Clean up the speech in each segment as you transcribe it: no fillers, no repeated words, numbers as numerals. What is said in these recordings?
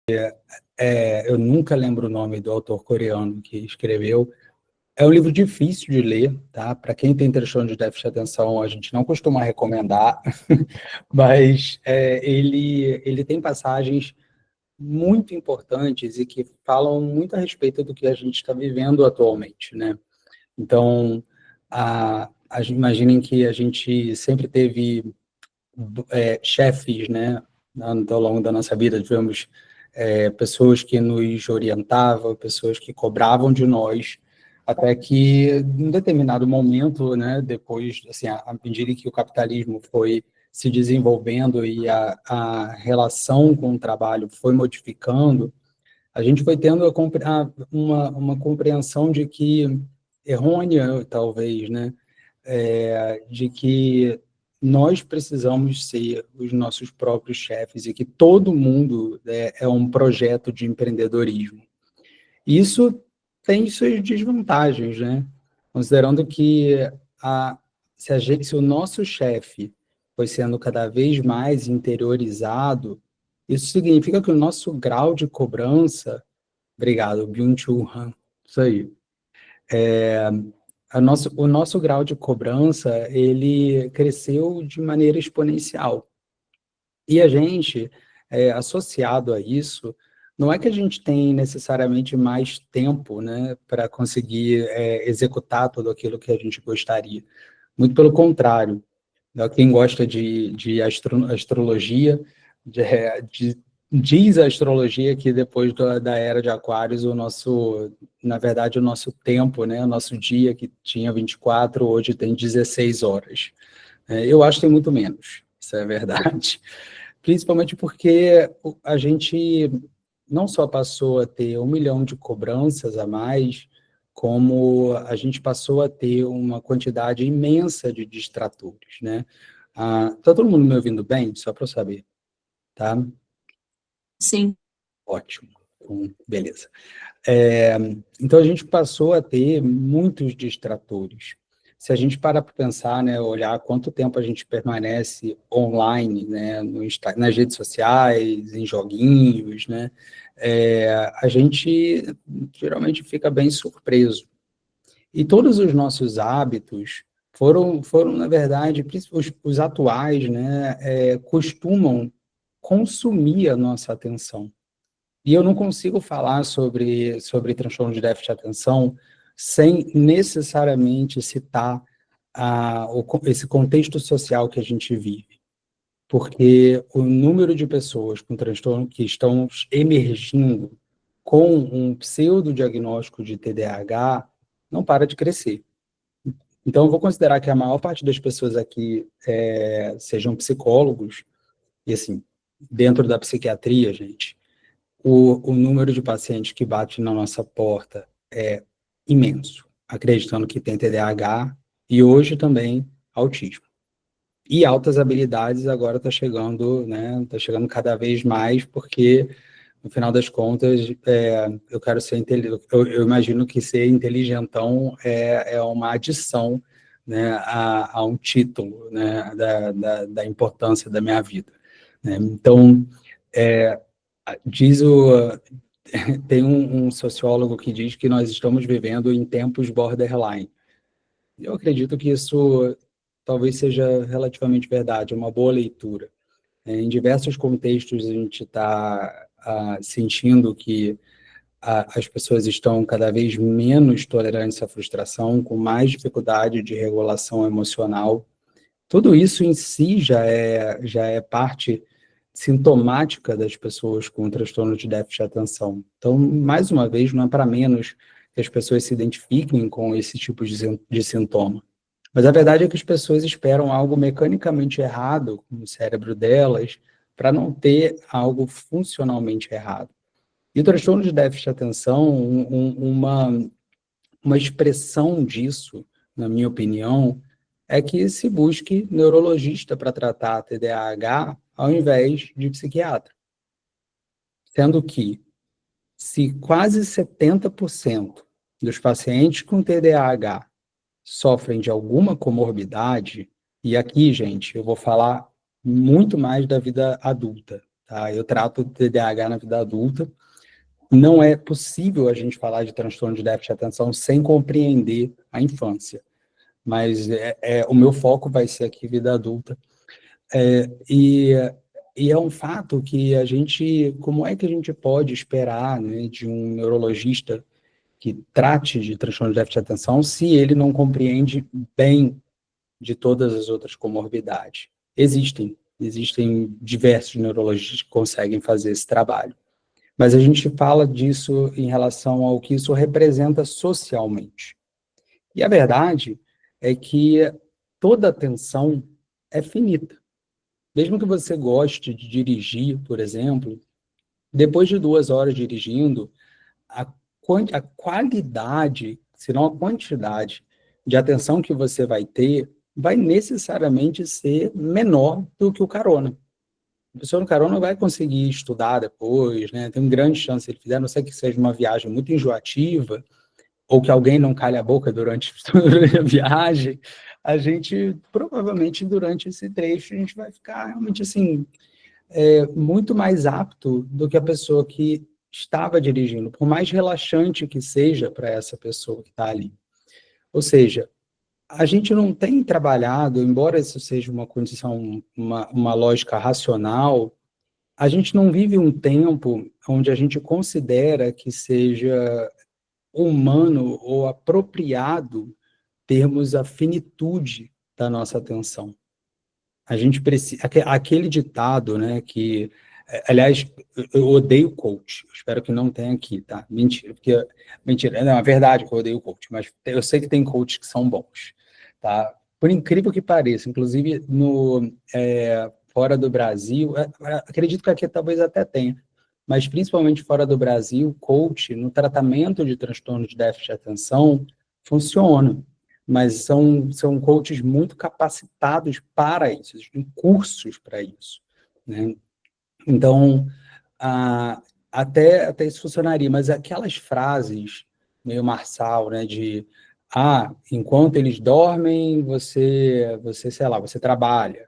eu nunca lembro o nome do autor coreano que escreveu. É um livro difícil de ler, tá? Para quem tem transtorno de déficit de atenção, a gente não costuma recomendar, mas ele tem passagens muito importantes e que falam muito a respeito do que a gente está vivendo atualmente, né? Então, imaginem que a gente sempre teve chefes, né? Ao longo da nossa vida, tivemos pessoas que nos orientavam, pessoas que cobravam de nós, até que, em determinado momento, né, depois, assim, à medida que o capitalismo foi se desenvolvendo e a relação com o trabalho foi modificando, a gente foi tendo uma compreensão de que, errônea, talvez, né, de que nós precisamos ser os nossos próprios chefes e que todo mundo é um projeto de empreendedorismo. Isso tem suas desvantagens, né? Considerando que se o nosso chefe foi sendo cada vez mais interiorizado, isso significa que o nosso grau de cobrança, obrigado, Byung-Chul Han, isso aí, o nosso grau de cobrança, ele cresceu de maneira exponencial. E a gente, associado a isso, não é que a gente tem necessariamente mais tempo, né, para conseguir executar tudo aquilo que a gente gostaria. Muito pelo contrário. Quem gosta de astrologia, diz a astrologia que depois da era de Aquários, na verdade, o nosso tempo, né, o nosso dia que tinha 24, hoje tem 16 horas. Eu acho que tem muito menos, isso é verdade. Principalmente porque a gente não só passou a ter 1 milhão de cobranças a mais, como a gente passou a ter uma quantidade imensa de distratores, né? Tá todo mundo me ouvindo bem? Só para eu saber, tá? Sim. Ótimo. Beleza. Então, a gente passou a ter muitos distratores. Se a gente parar para pensar, né, olhar quanto tempo a gente permanece online, né, nas redes sociais, em joguinhos, né, a gente geralmente fica bem surpreso. E todos os nossos hábitos foram na verdade, os atuais, né, costumam consumir a nossa atenção. E eu não consigo falar sobre transtorno de déficit de atenção sem necessariamente citar esse contexto social que a gente vive. Porque o número de pessoas com transtorno que estão emergindo com um pseudodiagnóstico de TDAH não para de crescer. Então, eu vou considerar que a maior parte das pessoas aqui sejam psicólogos, e assim, dentro da psiquiatria, gente, o número de pacientes que bate na nossa porta é imenso, acreditando que tem TDAH e hoje também autismo. E altas habilidades agora está chegando, né? Está chegando cada vez mais, porque, no final das contas, eu quero ser inteligente. Eu imagino que ser inteligentão é uma adição, né, a um título, né, da importância da minha vida, né? Então, diz o tem um sociólogo que diz que nós estamos vivendo em tempos borderline. Eu acredito que isso talvez seja relativamente verdade, é uma boa leitura. Em diversos contextos, a gente está sentindo que as pessoas estão cada vez menos tolerantes à frustração, com mais dificuldade de regulação emocional. Tudo isso em si já é parte sintomática das pessoas com transtorno de déficit de atenção. Então, mais uma vez, não é para menos que as pessoas se identifiquem com esse tipo de sintoma. Mas a verdade é que as pessoas esperam algo mecanicamente errado no cérebro delas para não ter algo funcionalmente errado. E o transtorno de déficit de atenção, uma expressão disso, na minha opinião, é que se busque neurologista para tratar TDAH ao invés de psiquiatra. Sendo que, se quase 70% dos pacientes com TDAH sofrem de alguma comorbidade, e aqui, gente, eu vou falar muito mais da vida adulta, tá? Eu trato de TDAH na vida adulta. Não é possível a gente falar de transtorno de déficit de atenção sem compreender a infância, mas o meu foco vai ser aqui vida adulta. É, e, e é um fato que como é que a gente pode esperar, né, de um neurologista que trate de transtorno de déficit de atenção se ele não compreende bem de todas as outras comorbidades? Existem diversos neurologistas que conseguem fazer esse trabalho. Mas a gente fala disso em relação ao que isso representa socialmente. E a verdade é que toda atenção é finita. Mesmo que você goste de dirigir, por exemplo, depois de 2 horas dirigindo, a qualidade, se não a quantidade de atenção que você vai ter, vai necessariamente ser menor do que o carona. A pessoa no carona não vai conseguir estudar depois, né? Tem uma grande chance se ele fizer, a não ser que seja uma viagem muito enjoativa, ou que alguém não calhe a boca durante a viagem, a gente, provavelmente, durante esse trecho, a gente vai ficar realmente, assim, muito mais apto do que a pessoa que estava dirigindo, por mais relaxante que seja para essa pessoa que está ali. Ou seja, a gente não tem trabalhado, embora isso seja uma condição, uma lógica racional, a gente não vive um tempo onde a gente considera que seja humano ou apropriado termos a finitude da nossa atenção. A gente precisa... Aquele ditado, né, que... Aliás, eu odeio coach. Espero que não tenha aqui, tá? Mentira, porque... Mentira, não, é verdade que eu odeio coach, mas eu sei que tem coaches que são bons, tá? Por incrível que pareça, inclusive fora do Brasil, acredito que aqui talvez até tenha, mas principalmente fora do Brasil, coach, no tratamento de transtorno de déficit de atenção, funciona. Mas são coaches muito capacitados para isso, existem cursos para isso, né? Então, até isso funcionaria, mas aquelas frases meio marçal, né, enquanto eles dormem, sei lá, você trabalha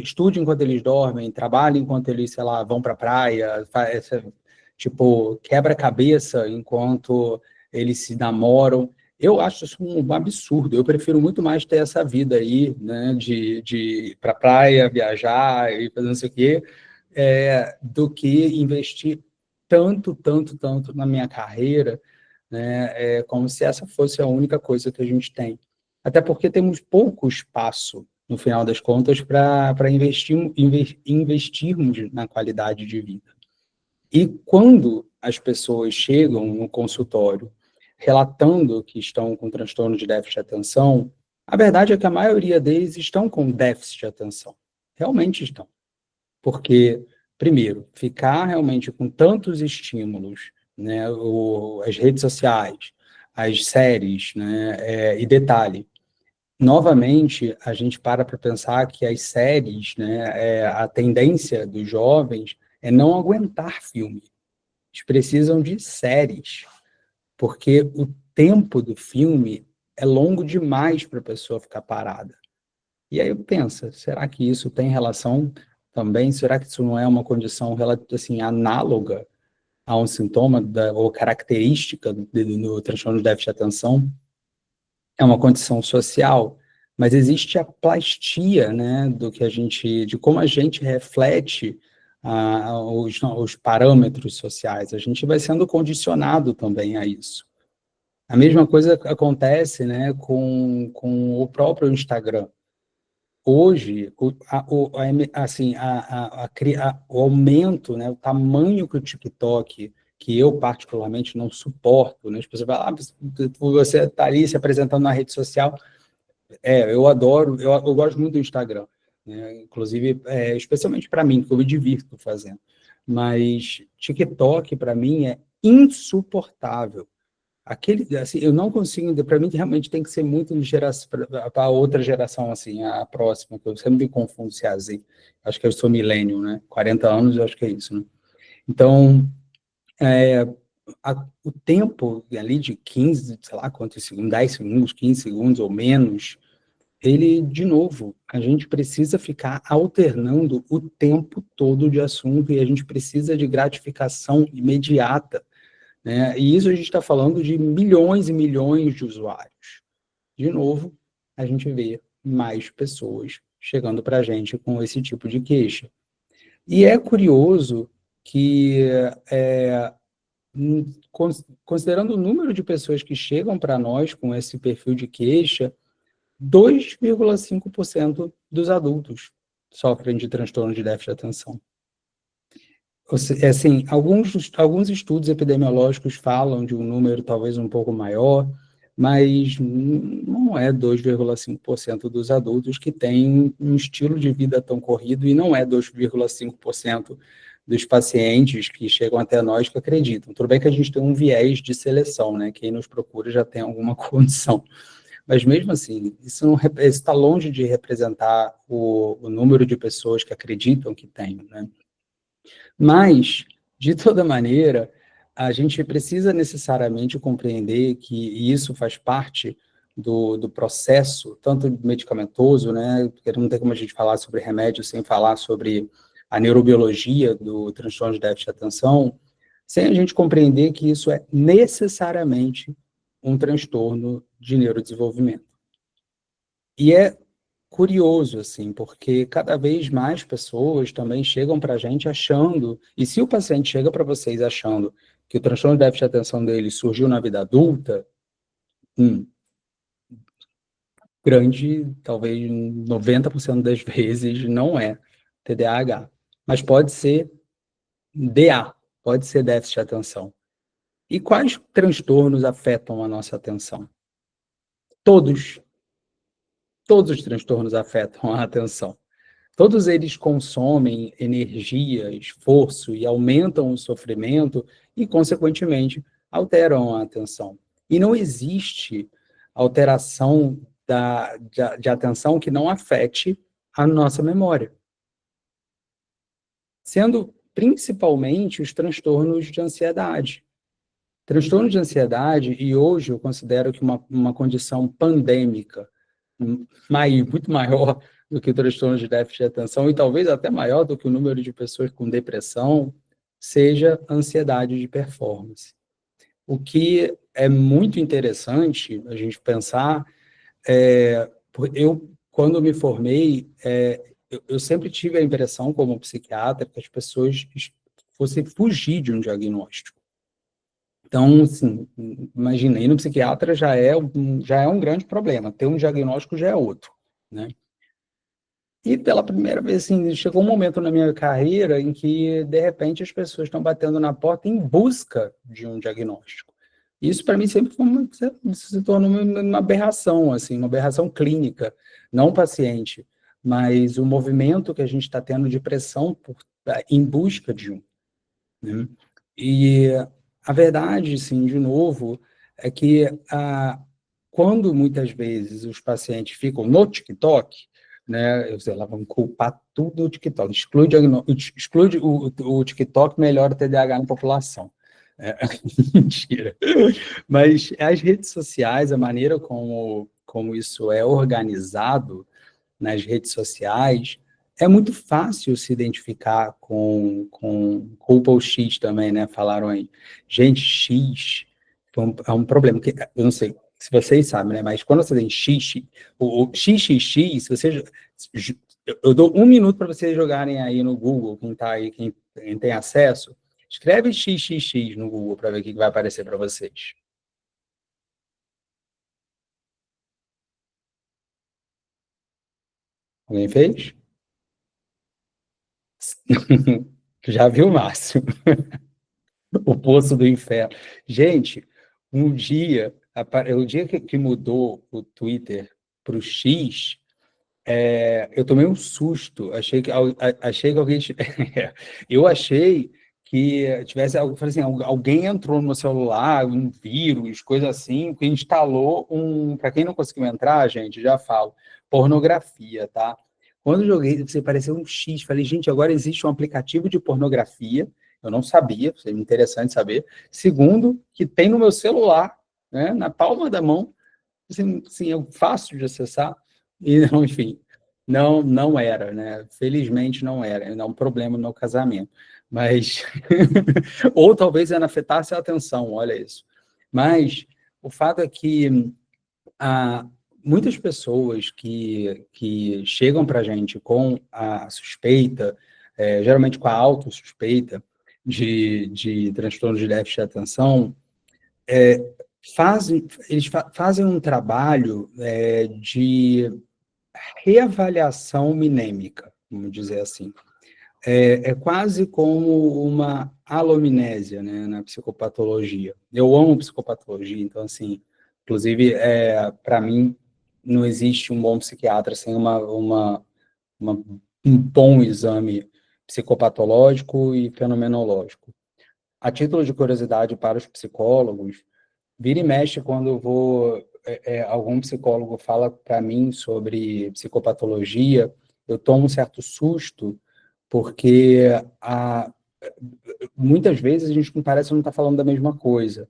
estude enquanto eles dormem, trabalha enquanto eles, sei lá, vão para a praia, tipo, quebra-cabeça enquanto eles se namoram. Eu acho isso um absurdo. Eu prefiro muito mais ter essa vida aí, né, de ir para a praia, viajar e fazer não sei o quê, do que investir tanto na minha carreira, né, como se essa fosse a única coisa que a gente tem. Até porque temos pouco espaço, no final das contas, para investirmos na qualidade de vida. E quando as pessoas chegam no consultório relatando que estão com transtorno de déficit de atenção, a verdade é que a maioria deles estão com déficit de atenção. Realmente estão. Porque, primeiro, ficar realmente com tantos estímulos, né, as redes sociais, as séries, né, e detalhe, novamente, a gente para pensar que as séries, né, a tendência dos jovens é não aguentar filme. Eles precisam de séries, porque o tempo do filme é longo demais para a pessoa ficar parada. E aí eu penso, será que isso tem relação também? Será que isso não é uma condição assim, análoga a um sintoma ou característica do transtorno de déficit de atenção? É uma condição social, mas existe a plastia, né, de como a gente reflete os parâmetros sociais. A gente vai sendo condicionado também a isso. A mesma coisa acontece, né, com o próprio Instagram. Hoje, o aumento, né, o tamanho que o TikTok, que eu particularmente não suporto, né, as pessoas falam, você está ali se apresentando na rede social, eu adoro, eu gosto muito do Instagram, né, inclusive, especialmente para mim, que eu me divirto fazendo, mas TikTok, para mim, é insuportável. Assim, eu não consigo, para mim realmente tem que ser muito de geração para outra geração, assim, a próxima, que eu sempre me confundo se é a Z. Acho que eu sou millennial, né? 40 anos, eu acho que é isso, né? Então, o tempo ali de 15, sei lá quantos segundos, 10 segundos, 15 segundos ou menos, ele, de novo, a gente precisa ficar alternando o tempo todo de assunto e a gente precisa de gratificação imediata, né? E isso a gente está falando de milhões e milhões de usuários. De novo, a gente vê mais pessoas chegando para a gente com esse tipo de queixa. E é curioso que, considerando o número de pessoas que chegam para nós com esse perfil de queixa, 2,5% dos adultos sofrem de transtorno de déficit de atenção. Assim, alguns estudos epidemiológicos falam de um número talvez um pouco maior, mas não é 2,5% dos adultos que têm um estilo de vida tão corrido e não é 2,5% dos pacientes que chegam até nós que acreditam. Tudo bem que a gente tem um viés de seleção, né? Quem nos procura já tem alguma condição. Mas mesmo assim, isso está longe de representar o número de pessoas que acreditam que tem, né? Mas, de toda maneira, a gente precisa necessariamente compreender que isso faz parte do processo, tanto medicamentoso, né? Porque não tem como a gente falar sobre remédio sem falar sobre a neurobiologia do transtorno de déficit de atenção, sem a gente compreender que isso é necessariamente um transtorno de neurodesenvolvimento. E é curioso, assim, porque cada vez mais pessoas também chegam para a gente achando, e se o paciente chega para vocês achando que o transtorno de déficit de atenção dele surgiu na vida adulta, grande, talvez 90% das vezes, não é TDAH, mas pode ser DA, pode ser déficit de atenção. E quais transtornos afetam a nossa atenção? Todos os transtornos afetam a atenção. Todos eles consomem energia, esforço e aumentam o sofrimento e, consequentemente, alteram a atenção. E não existe alteração de atenção que não afete a nossa memória. Sendo principalmente os transtornos de ansiedade. Transtorno de ansiedade, e hoje eu considero que uma condição pandêmica, muito maior do que o transtorno de déficit de atenção e talvez até maior do que o número de pessoas com depressão, seja ansiedade de performance. O que é muito interessante a gente pensar, eu, quando me formei, eu sempre tive a impressão, como psiquiatra, que as pessoas fossem fugir de um diagnóstico. Então, assim, imagina, ir no psiquiatra já é um grande problema, ter um diagnóstico já é outro, né? E pela primeira vez, assim, chegou um momento na minha carreira em que, de repente, as pessoas estão batendo na porta em busca de um diagnóstico. Isso, para mim, sempre se tornou uma aberração, assim, uma aberração clínica, não paciente, mas o movimento que a gente está tendo de pressão em busca de um, né? E a verdade, sim, de novo, é que quando muitas vezes os pacientes ficam no TikTok, né, elas vão culpar tudo o TikTok, exclui o TikTok, melhora o TDAH na população. Mentira. Mas as redes sociais, a maneira como isso é organizado nas redes sociais, é muito fácil se identificar com culpa ou X também, né? Falaram aí. Gente, X é um problema, que eu não sei se vocês sabem, né? Mas quando você tem X, o XXX, se você, eu dou 1 minuto para vocês jogarem aí no Google, quem tá aí, quem tem acesso, escreve XXX no Google para ver o que vai aparecer para vocês. Alguém fez? Já viu, Márcio? O poço do inferno. Gente, o dia que mudou o Twitter para o X, eu tomei um susto. Achei que alguém... Eu achei que tivesse algo... Falei assim, alguém entrou no meu celular, um vírus, coisa assim, que instalou Para quem não conseguiu entrar, gente, já falo, pornografia, tá? Quando eu joguei, você pareceu um X. Falei, gente, agora existe um aplicativo de pornografia. Eu não sabia, seria interessante saber. Segundo, que tem no meu celular, né, na palma da mão, assim, é fácil de acessar. E, não, enfim, não era, né? Felizmente não era. É um problema no meu casamento. Mas, ou talvez ela afetasse a atenção, olha isso. Mas o fato é que há muitas pessoas que chegam para a gente com a suspeita, geralmente com a autossuspeita de transtorno de déficit de atenção, eles fazem um trabalho de reavaliação minêmica, vamos dizer assim. É quase como uma alomnésia, né, na psicopatologia. Eu amo psicopatologia, então, assim, inclusive, para mim, não existe um bom psiquiatra sem um bom exame psicopatológico e fenomenológico. A título de curiosidade para os psicólogos, vira e mexe quando eu vou, algum psicólogo fala para mim sobre psicopatologia, eu tomo um certo susto, porque muitas vezes a gente não parece não estar falando da mesma coisa.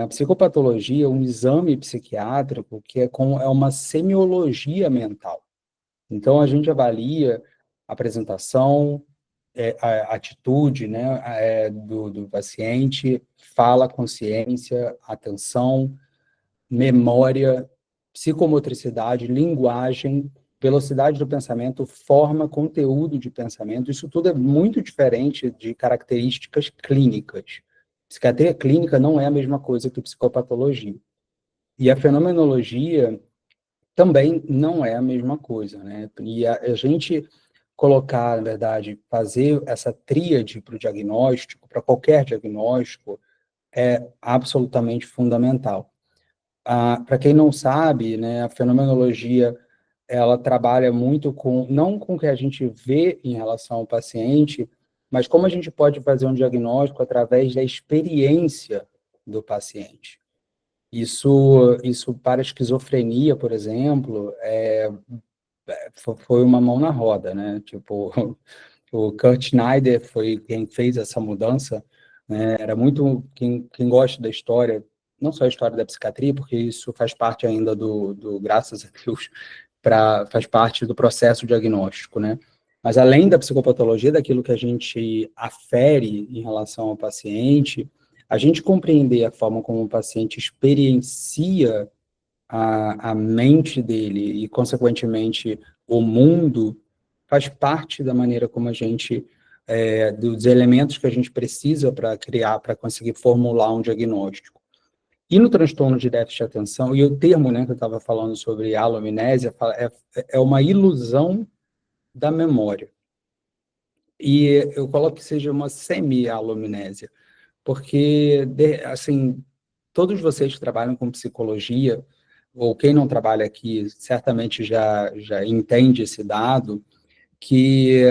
A psicopatologia é um exame psiquiátrico que é uma semiologia mental. Então, a gente avalia a apresentação, a atitude, né, do paciente, fala, consciência, atenção, memória, psicomotricidade, linguagem, velocidade do pensamento, forma, conteúdo de pensamento. Isso tudo é muito diferente de características clínicas. Psiquiatria clínica não é a mesma coisa que psicopatologia. E a fenomenologia também não é a mesma coisa, né? E a gente colocar, na verdade, fazer essa tríade para o diagnóstico, para qualquer diagnóstico, é absolutamente fundamental. Para quem não sabe, né, a fenomenologia ela trabalha muito com, não com o que a gente vê em relação ao paciente, mas como a gente pode fazer um diagnóstico através da experiência do paciente. Isso para a esquizofrenia, por exemplo, foi uma mão na roda, né? Tipo, o Kurt Schneider foi quem fez essa mudança, né? Era muito quem gosta da história, não só a história da psiquiatria, porque isso faz parte ainda graças a Deus, faz parte do processo diagnóstico, né? Mas além da psicopatologia, daquilo que a gente afere em relação ao paciente, a gente compreender a forma como o paciente experiencia a mente dele e, consequentemente, o mundo, faz parte da maneira como a gente, dos elementos que a gente precisa para criar, para conseguir formular um diagnóstico. E no transtorno de déficit de atenção, e o termo, né, que eu estava falando sobre alomnésia, é uma ilusão da memória. E eu coloco que seja uma semi-alomnésia, porque, assim, todos vocês que trabalham com psicologia, ou quem não trabalha aqui, certamente já entende esse dado, que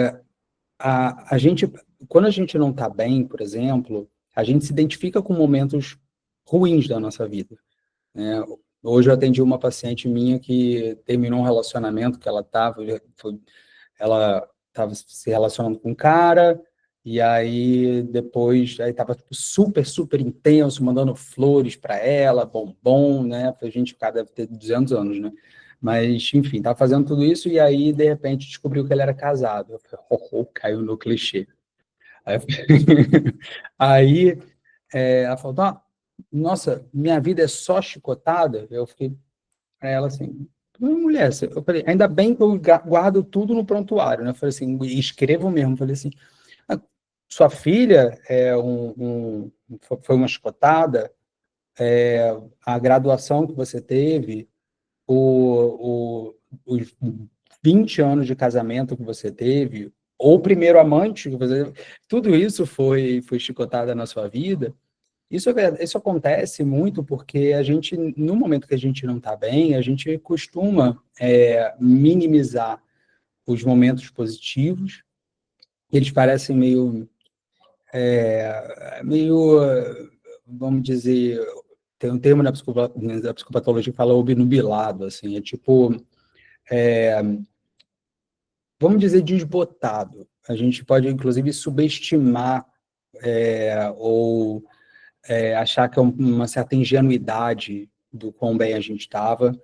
a gente, quando a gente não está bem, por exemplo, a gente se identifica com momentos ruins da nossa vida, né? Hoje eu atendi uma paciente minha que terminou um relacionamento que ela estava se relacionando com um cara, e aí depois aí estava super, super intenso, mandando flores para ela, bombom, né? A gente, o cara deve ter 200 anos, né? Mas, enfim, estava fazendo tudo isso, e aí, de repente, descobriu que ele era casado. Eu falei, caiu no clichê. Aí, aí ela falou, nossa, minha vida é só chicotada? Eu fiquei para ela assim, mulher, eu falei, ainda bem que eu guardo tudo no prontuário, né? Eu falei assim, e escrevo mesmo, eu falei assim, sua filha foi uma chicotada, a graduação que você teve, os 20 anos de casamento que você teve, ou o primeiro amante que você, tudo isso foi chicotada na sua vida. Isso acontece muito porque a gente, no momento que a gente não está bem, a gente costuma minimizar os momentos positivos. Eles parecem meio, vamos dizer, tem um termo na psicopatologia que fala obnubilado, assim, é tipo, vamos dizer, desbotado. A gente pode, inclusive, subestimar ou achar que é uma certa ingenuidade do quão bem a gente estava.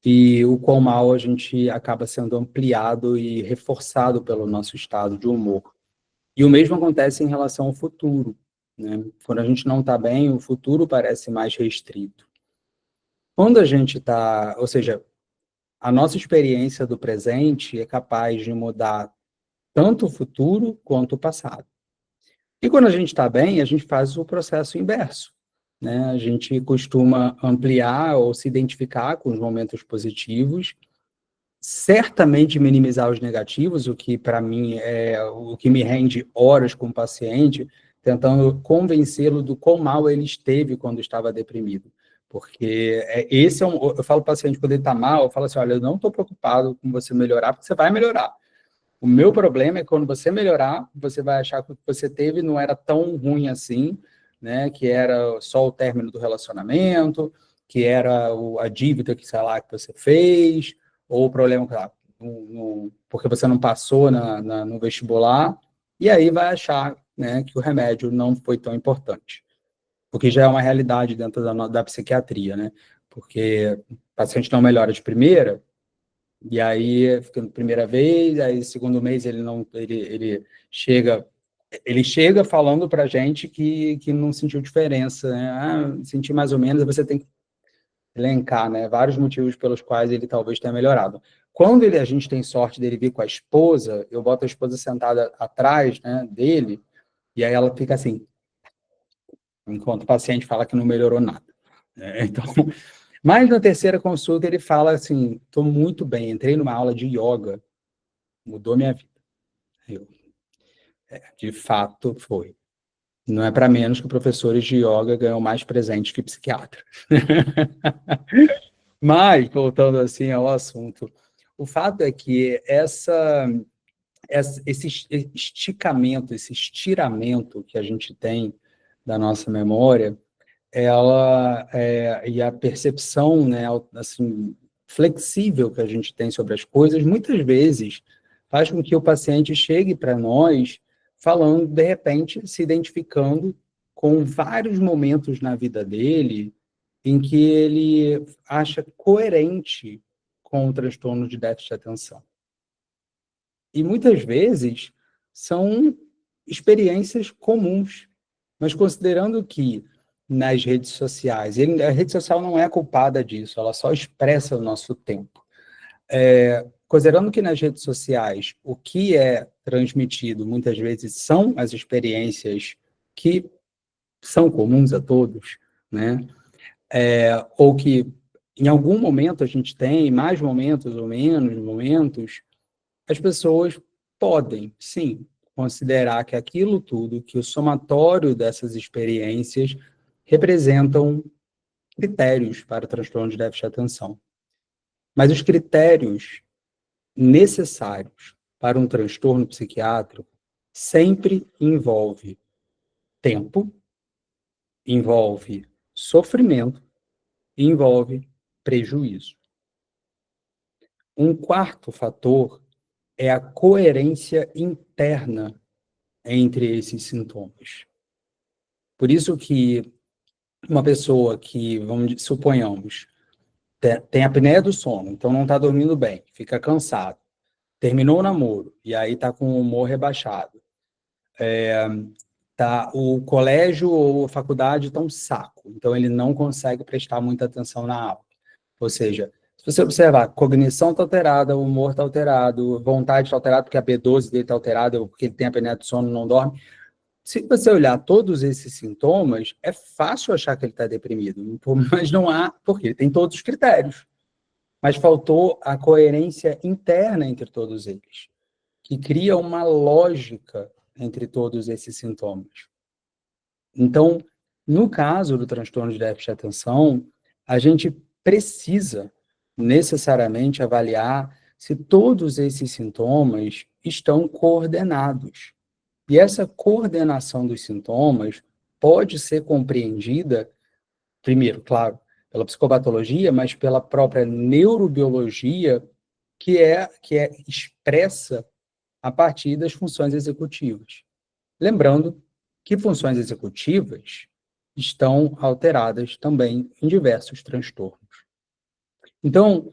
e o quão mal a gente acaba sendo ampliado e reforçado pelo nosso estado de humor. E o mesmo acontece em relação ao futuro, né? Quando a gente não está bem, o futuro parece mais restrito. Quando a gente está, ou seja, a nossa experiência do presente é capaz de mudar tanto o futuro quanto o passado. E quando a gente está bem, a gente faz o processo inverso, né? A gente costuma ampliar ou se identificar com os momentos positivos, certamente minimizar os negativos, o que para mim é o que me rende horas com o paciente, tentando convencê-lo do quão mal ele esteve quando estava deprimido. Porque esse é eu falo para o paciente, quando ele está mal, eu falo assim, olha, eu não estou preocupado com você melhorar, porque você vai melhorar. O meu problema é que quando você melhorar, você vai achar que o que você teve não era tão ruim assim, né? Que era só o término do relacionamento, que era a dívida que, sei lá, que você fez, ou o problema, sei lá, porque você não passou no vestibular, e aí vai achar, né, que o remédio não foi tão importante. Porque já é uma realidade dentro da psiquiatria, né? Porque o paciente não melhora de primeira, e aí, ficando primeira vez, aí segundo mês ele chega falando pra gente que não sentiu diferença, né? Ah, senti mais ou menos, você tem que elencar, né, vários motivos pelos quais ele talvez tenha melhorado. Quando a gente tem sorte dele vir com a esposa, eu boto a esposa sentada atrás, né, dele, e aí ela fica assim, enquanto o paciente fala que não melhorou nada, né? Então, mas na terceira consulta ele fala assim, estou muito bem, entrei numa aula de yoga, mudou minha vida. Eu, de fato, foi. Não é para menos que professores de yoga ganham mais presente que psiquiatra. Mas, voltando assim ao assunto, o fato é que esse esticamento, esse estiramento que a gente tem da nossa memória, e a percepção, né, assim, flexível que a gente tem sobre as coisas, muitas vezes faz com que o paciente chegue para nós falando, de repente, se identificando com vários momentos na vida dele em que ele acha coerente com o transtorno de déficit de atenção. E muitas vezes são experiências comuns, mas considerando que nas redes sociais, a rede social não é culpada disso, ela só expressa o nosso tempo. Considerando que nas redes sociais o que é transmitido muitas vezes são as experiências que são comuns a todos, né? Ou que em algum momento a gente tem, mais momentos ou menos momentos, as pessoas podem, sim, considerar que aquilo tudo, que o somatório dessas experiências representam critérios para o transtorno de déficit de atenção. Mas os critérios necessários para um transtorno psiquiátrico sempre envolve tempo, envolve sofrimento e envolve prejuízo. Um quarto fator é a coerência interna entre esses sintomas. Por isso que uma pessoa que, suponhamos, tem apneia do sono, então não está dormindo bem, fica cansado, terminou o namoro, e aí está com o humor rebaixado, o colégio ou a faculdade está um saco, então ele não consegue prestar muita atenção na aula. Ou seja, se você observar, cognição está alterada, o humor está alterado, vontade está alterada, porque a B12 dele está alterada, ou porque ele tem apneia do sono e não dorme. Se você olhar todos esses sintomas, é fácil achar que ele está deprimido, mas não há, porque ele tem todos os critérios. Mas faltou a coerência interna entre todos eles, que cria uma lógica entre todos esses sintomas. Então, no caso do transtorno de déficit de atenção, a gente precisa necessariamente avaliar se todos esses sintomas estão coordenados. E essa coordenação dos sintomas pode ser compreendida, primeiro, claro, pela psicopatologia, mas pela própria neurobiologia, que é expressa a partir das funções executivas. Lembrando que funções executivas estão alteradas também em diversos transtornos. Então,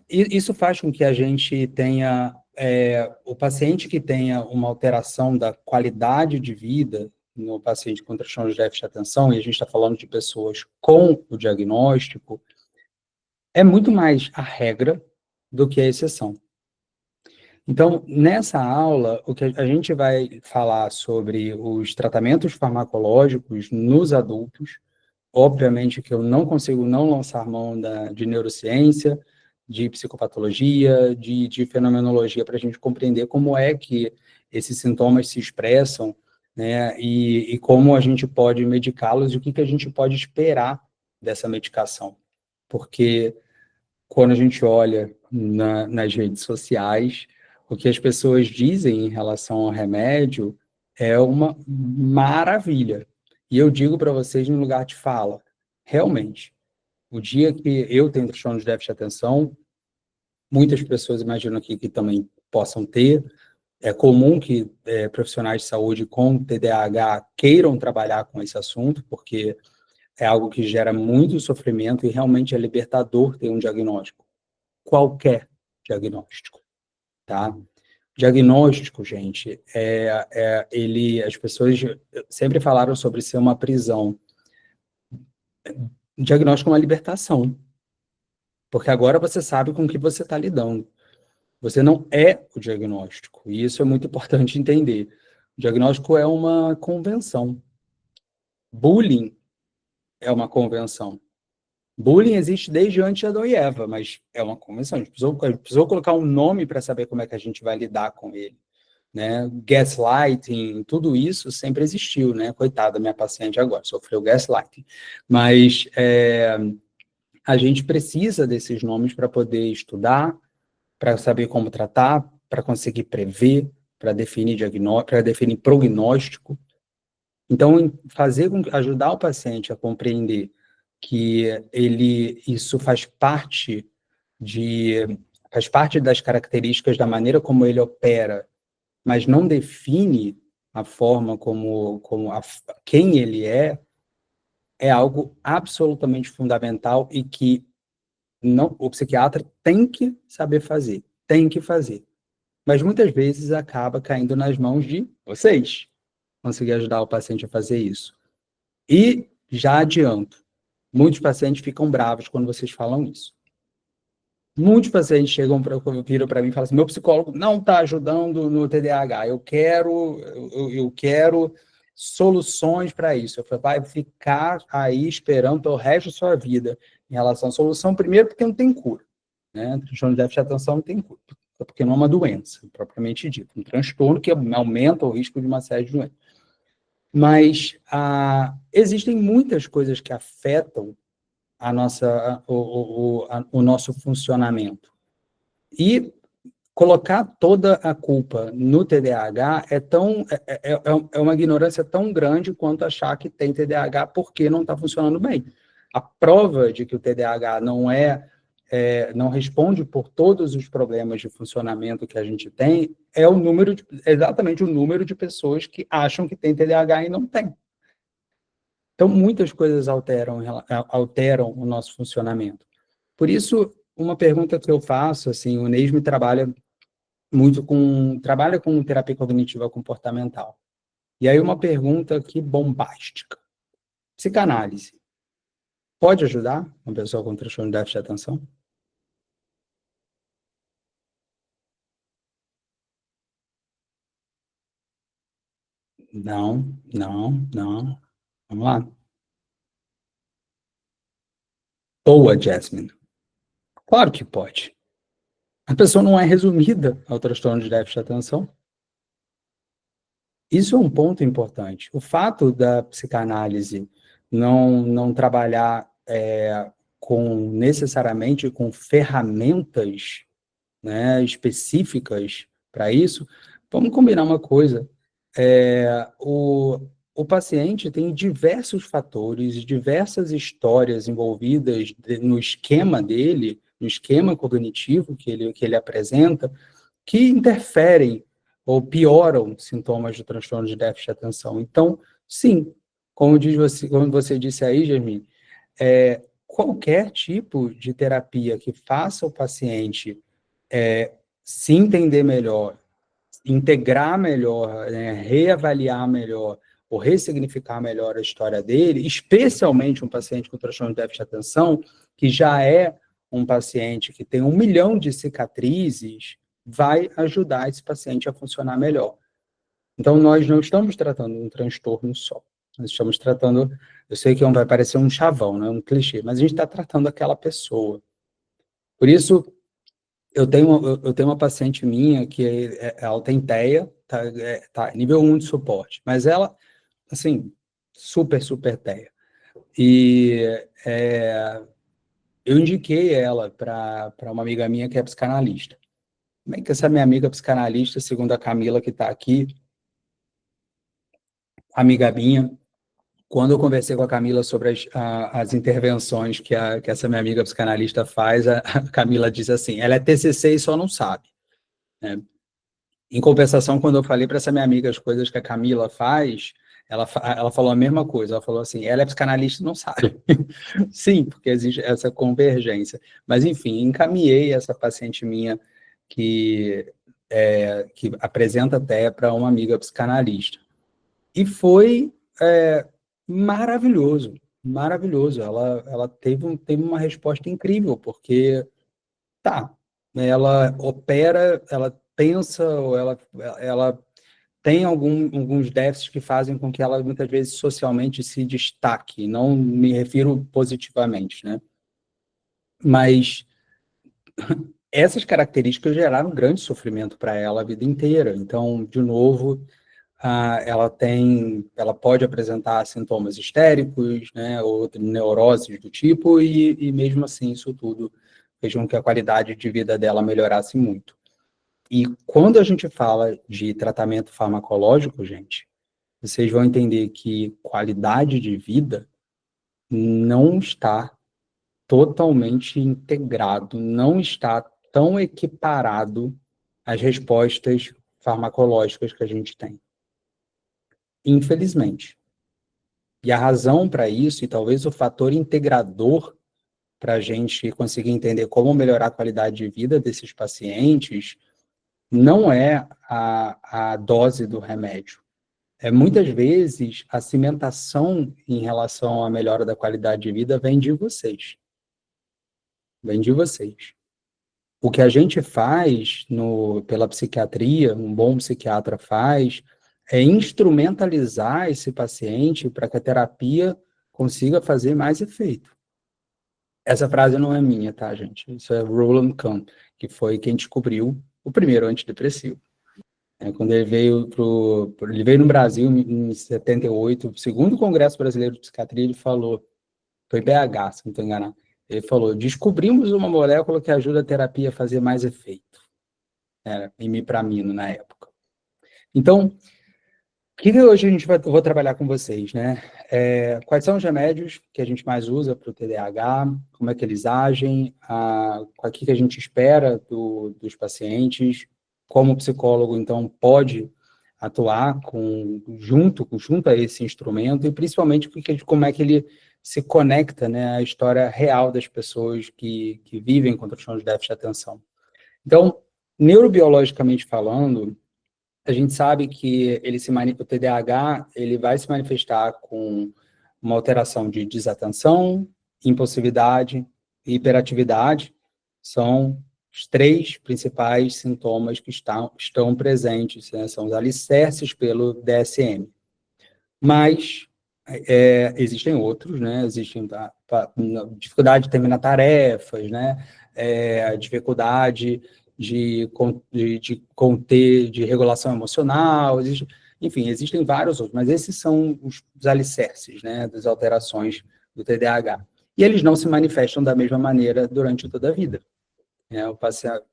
Isso faz com que a gente tenha, o paciente que tenha uma alteração da qualidade de vida no paciente com transtorno de déficit de atenção, e a gente está falando de pessoas com o diagnóstico, é muito mais a regra do que a exceção. Então, nessa aula, o que a gente vai falar sobre os tratamentos farmacológicos nos adultos. Obviamente que eu não consigo não lançar mão de neurociência, de psicopatologia, de fenomenologia, para a gente compreender como é que esses sintomas se expressam, né, e como a gente pode medicá-los e o que a gente pode esperar dessa medicação. Porque quando a gente olha nas redes sociais, o que as pessoas dizem em relação ao remédio é uma maravilha. E eu digo para vocês no lugar de fala, realmente, o dia que eu tenho transtorno de déficit de atenção, muitas pessoas imaginam aqui que também possam ter, é comum que profissionais de saúde com TDAH queiram trabalhar com esse assunto, porque é algo que gera muito sofrimento e realmente é libertador ter um diagnóstico. Qualquer diagnóstico, tá? Diagnóstico, gente, as pessoas sempre falaram sobre ser uma prisão. Diagnóstico é uma libertação, porque agora você sabe com o que você está lidando. Você não é o diagnóstico, e isso é muito importante entender. O diagnóstico é uma convenção. Bullying é uma convenção. Bullying existe desde antes de Adão e Eva, mas é uma convenção. A gente precisou colocar um nome para saber como é que a gente vai lidar com ele. Né? Gaslighting, tudo isso sempre existiu, né? Coitada da minha paciente agora, sofreu gaslighting. Mas a gente precisa desses nomes para poder estudar, para saber como tratar, para conseguir prever, para definir diagnóstico, para definir prognóstico. Então, ajudar o paciente a compreender que isso faz parte das características da maneira como ele opera, mas não define a forma quem ele é algo absolutamente fundamental e que o psiquiatra tem que saber fazer, tem que fazer. Mas muitas vezes acaba caindo nas mãos de vocês, conseguir ajudar o paciente a fazer isso. E já adianto, muitos pacientes ficam bravos quando vocês falam isso. Muitos pacientes viram para mim e falam assim, meu psicólogo não está ajudando no TDAH, eu quero soluções para isso. Eu falei, vai ficar aí esperando pelo resto da sua vida em relação à solução, primeiro porque não tem cura, né? Transtorno de déficit de atenção não tem cura, porque não é uma doença, propriamente dita, um transtorno que aumenta o risco de uma série de doenças. Mas existem muitas coisas que afetam o nosso funcionamento. E colocar toda a culpa no TDAH é uma ignorância tão grande quanto achar que tem TDAH porque não está funcionando bem. A prova de que o TDAH não responde por todos os problemas de funcionamento que a gente tem é exatamente o número de pessoas que acham que tem TDAH e não tem. Então, muitas coisas alteram o nosso funcionamento. Por isso, uma pergunta que eu faço, assim, o NESM trabalha com terapia cognitiva comportamental. E aí uma pergunta aqui bombástica. Psicanálise pode ajudar uma pessoa com transtorno de déficit de atenção? Não, não, não. Vamos lá. Boa, Jasmine. Claro que pode. A pessoa não é resumida ao transtorno de déficit de atenção. Isso é um ponto importante. O fato da psicanálise não trabalhar necessariamente com ferramentas, né, específicas para isso, vamos combinar uma coisa. O paciente tem diversos fatores, diversas histórias envolvidas no esquema dele, no esquema cognitivo que ele apresenta, que interferem ou pioram sintomas de transtorno de déficit de atenção. Então, sim, como você disse aí, Germine, qualquer tipo de terapia que faça o paciente se entender melhor, integrar melhor, né, reavaliar melhor, ou ressignificar melhor a história dele, especialmente um paciente com transtorno de déficit de atenção, que já é um paciente que tem 1 milhão de cicatrizes, vai ajudar esse paciente a funcionar melhor. Então, nós não estamos tratando um transtorno só. Nós estamos tratando, eu sei que vai parecer um chavão, né, um clichê, mas a gente está tratando aquela pessoa. Por isso, eu tenho uma paciente minha que ela tem TEA, tá nível 1 de suporte, mas ela, assim, super TEA. E eu indiquei ela para uma amiga minha que é psicanalista. Como é que essa minha amiga psicanalista, segundo a Camila, que está aqui, amiga minha, quando eu conversei com a Camila sobre as intervenções que essa minha amiga psicanalista faz, a Camila diz assim, ela é TCC e só não sabe, né? Em compensação, quando eu falei para essa minha amiga as coisas que a Camila faz, ela falou a mesma coisa. Ela falou assim, ela é psicanalista e não sabe. Sim, porque existe essa convergência. Mas, enfim, encaminhei essa paciente minha que apresenta até para uma amiga psicanalista. E foi maravilhoso, maravilhoso. Ela teve uma resposta incrível, porque ela opera, ela pensa, ou ela tem alguns déficits que fazem com que ela, muitas vezes, socialmente se destaque. Não me refiro positivamente, né? Mas essas características geraram um grande sofrimento para ela a vida inteira. Então, de novo, ela pode apresentar sintomas histéricos, né, ou neuroses do tipo, e mesmo assim, isso tudo fez com que a qualidade de vida dela melhorasse muito. E quando a gente fala de tratamento farmacológico, gente, vocês vão entender que qualidade de vida não está totalmente integrado, não está tão equiparado às respostas farmacológicas que a gente tem. Infelizmente. E a razão para isso, e talvez o fator integrador para a gente conseguir entender como melhorar a qualidade de vida desses pacientes, não é a dose do remédio. Muitas vezes, a cimentação em relação à melhora da qualidade de vida vem de vocês. Vem de vocês. O que a gente faz pela psiquiatria, um bom psiquiatra faz, é instrumentalizar esse paciente para que a terapia consiga fazer mais efeito. Essa frase não é minha, tá, gente? Isso é Roland Kahn, que foi quem descobriu o primeiro antidepressivo. Quando ele veio no Brasil em 78, o segundo Congresso Brasileiro de Psiquiatria, ele falou, foi BH, se não estou enganado, ele falou, descobrimos uma molécula que ajuda a terapia a fazer mais efeito. Era imipramino na época. Então, o que hoje eu vou trabalhar com vocês, né? Quais são os remédios que a gente mais usa para o TDAH, como é que eles agem, o que a gente espera dos pacientes, como o psicólogo, então, pode atuar junto a esse instrumento, e principalmente como é que ele se conecta, né, à história real das pessoas que vivem com transtorno de déficit de atenção. Então, neurobiologicamente falando, a gente sabe que o TDAH ele vai se manifestar com uma alteração de desatenção, impulsividade e hiperatividade. São os 3 principais sintomas que estão presentes, né? São os alicerces pelo DSM. Mas existem outros, né? Existem dificuldade de terminar tarefas, né? Dificuldade de conter, de regulação emocional, enfim, existem vários outros, mas esses são os alicerces, né, das alterações do TDAH. E eles não se manifestam da mesma maneira durante toda a vida.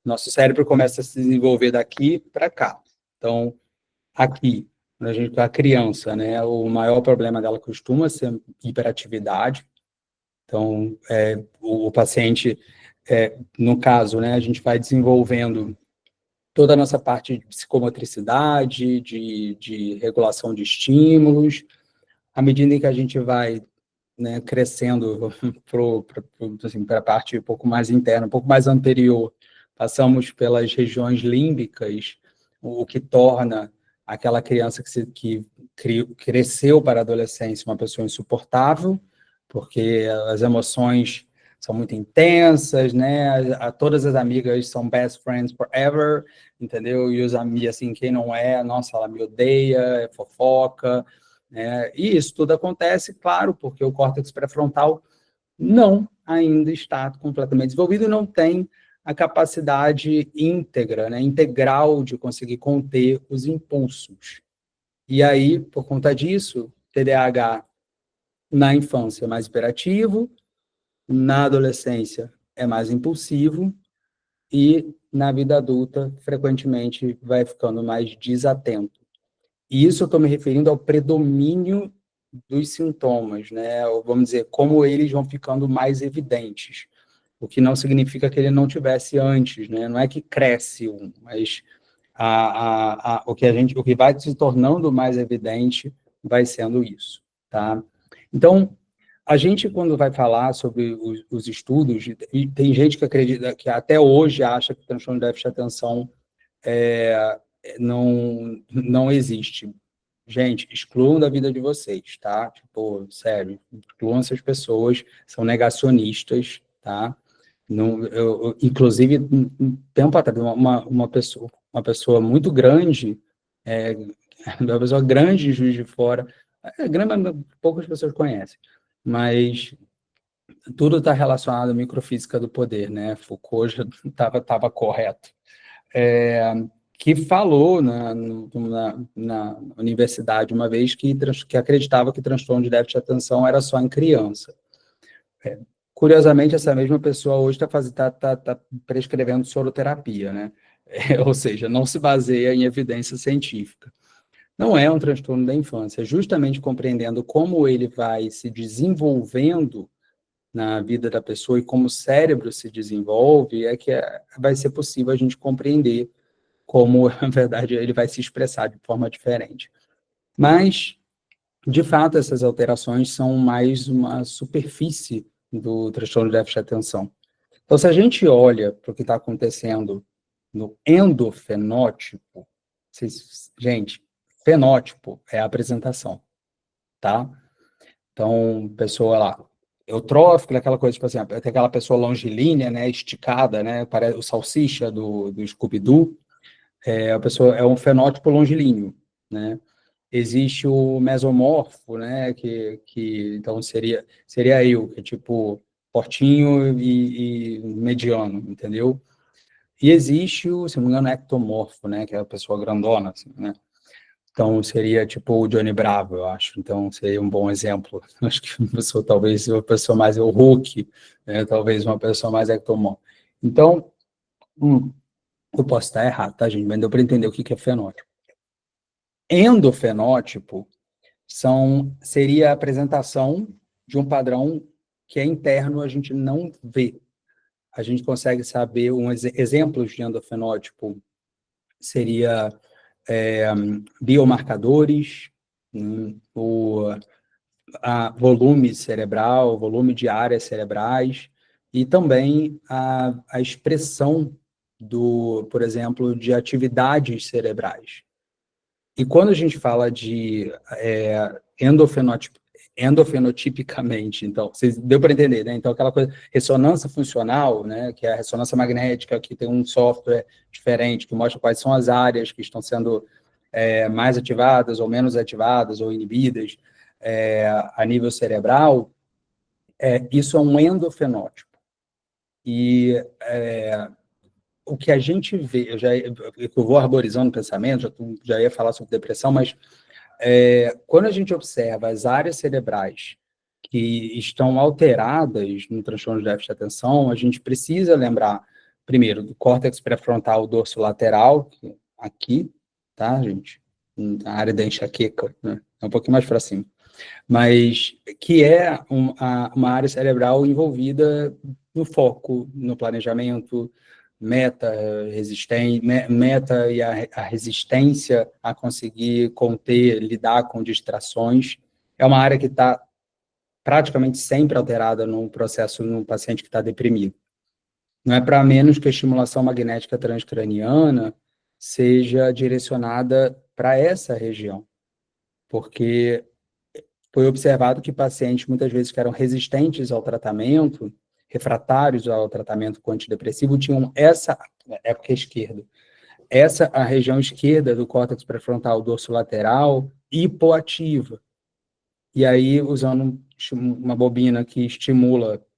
Nosso cérebro começa a se desenvolver daqui para cá. Então, aqui, a criança, né, o maior problema dela costuma ser hiperatividade. Então, o paciente, no caso, né, a gente vai desenvolvendo toda a nossa parte de psicomotricidade, de regulação de estímulos. À medida em que a gente vai né, crescendo para a parte um pouco mais interna, um pouco mais anterior. Passamos pelas regiões límbicas, o que torna aquela criança que cresceu para a adolescência uma pessoa insuportável, porque as emoções são muito intensas, né? Todas as amigas são best friends forever, entendeu? E os amigos, assim, quem não é, nossa, ela me odeia, é fofoca, né? E isso tudo acontece, claro, porque o córtex pré-frontal não ainda está completamente desenvolvido e não tem a capacidade íntegra, né, integral de conseguir conter os impulsos. E aí, por conta disso, TDAH na infância é mais hiperativo, na adolescência é mais impulsivo e na vida adulta, frequentemente, vai ficando mais desatento. E isso eu estou me referindo ao predomínio dos sintomas, né? Ou vamos dizer, como eles vão ficando mais evidentes. O que não significa que ele não tivesse antes, né? Não é que cresce um, mas o que vai se tornando mais evidente vai sendo isso, tá? Então, a gente, quando vai falar sobre os estudos, e tem gente que acredita, que até hoje acha que o transtorno de déficit de atenção não existe. Gente, excluam da vida de vocês, tá? Tipo, sério, excluam essas pessoas, são negacionistas, tá? Não, inclusive, um tempo atrás, uma pessoa muito grande, uma pessoa grande em Juiz de Fora, grande, mas poucas pessoas conhecem, mas tudo está relacionado à microfísica do poder, né? Foucault já estava correto. Que falou na universidade uma vez que acreditava que transtorno de déficit de atenção era só em criança. Curiosamente, essa mesma pessoa hoje está prescrevendo soroterapia, né? Ou seja, não se baseia em evidência científica. Não é um transtorno da infância, é justamente compreendendo como ele vai se desenvolvendo na vida da pessoa e como o cérebro se desenvolve, vai ser possível a gente compreender como, na verdade, ele vai se expressar de forma diferente. Mas, de fato, essas alterações são mais uma superfície do transtorno de déficit de atenção. Então, se a gente olha para o que está acontecendo no endofenótipo, gente, fenótipo é a apresentação, tá? Então, pessoa lá, eutrófica, aquela coisa, tipo assim, tem aquela pessoa longilínea, né, esticada, né, parece o salsicha do Scooby-Doo, a pessoa é um fenótipo longilíneo, né? Existe o mesomorfo, né? Que então seria eu, que é tipo fortinho e mediano, entendeu? E existe o, se não me engano, ectomorfo, né? Que é a pessoa grandona, assim, né? Então seria tipo o Johnny Bravo, eu acho. Então seria um bom exemplo. Acho que talvez uma pessoa mais o Hulk, né? Talvez uma pessoa mais ectomorfo. Então, eu posso estar errado, tá, gente? Mas deu para entender o que é fenótipo. Endofenótipo seria a apresentação de um padrão que é interno, a gente não vê. A gente consegue saber exemplos de endofenótipo, seria biomarcadores, volume cerebral, volume de áreas cerebrais, e também a expressão por exemplo, de atividades cerebrais. E quando a gente fala de endofenotipicamente, então, vocês deu para entender, né? Então, aquela coisa, ressonância funcional, né? Que é a ressonância magnética, que tem um software diferente, que mostra quais são as áreas que estão sendo mais ativadas, ou menos ativadas, ou inibidas a nível cerebral, isso é um endofenótipo. E o que a gente vê, eu vou arborizando o pensamento, já ia falar sobre depressão, mas quando a gente observa as áreas cerebrais que estão alteradas no transtorno de déficit de atenção, a gente precisa lembrar, primeiro, do córtex pré-frontal dorsolateral, aqui, tá, gente? Na área da enxaqueca, né? É um pouquinho mais para cima. Mas que é uma área cerebral envolvida no foco, no planejamento, meta e a resistência a conseguir conter, lidar com distrações. É uma área que está praticamente sempre alterada no processo no paciente que está deprimido. Não é para menos que a estimulação magnética transcraniana seja direcionada para essa região, porque foi observado que pacientes, muitas vezes, que eram resistentes ao tratamento, refratários ao tratamento com antidepressivo, tinham essa época esquerda. A região esquerda do córtex pré-frontal dorsolateral hipoativa. E aí, usando uma bobina que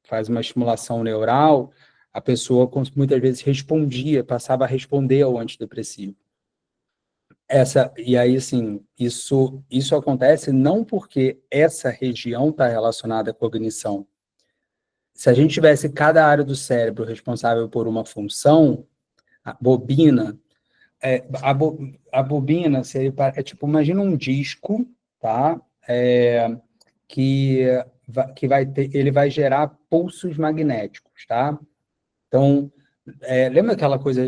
faz uma estimulação neural, a pessoa muitas vezes passava a responder ao antidepressivo. E aí, assim, isso acontece não porque essa região está relacionada à cognição. Se a gente tivesse cada área do cérebro responsável por uma função, a bobina, a bobina seria, tipo, imagina um disco, tá? Que ele vai gerar pulsos magnéticos, tá? Então, lembra aquela coisa,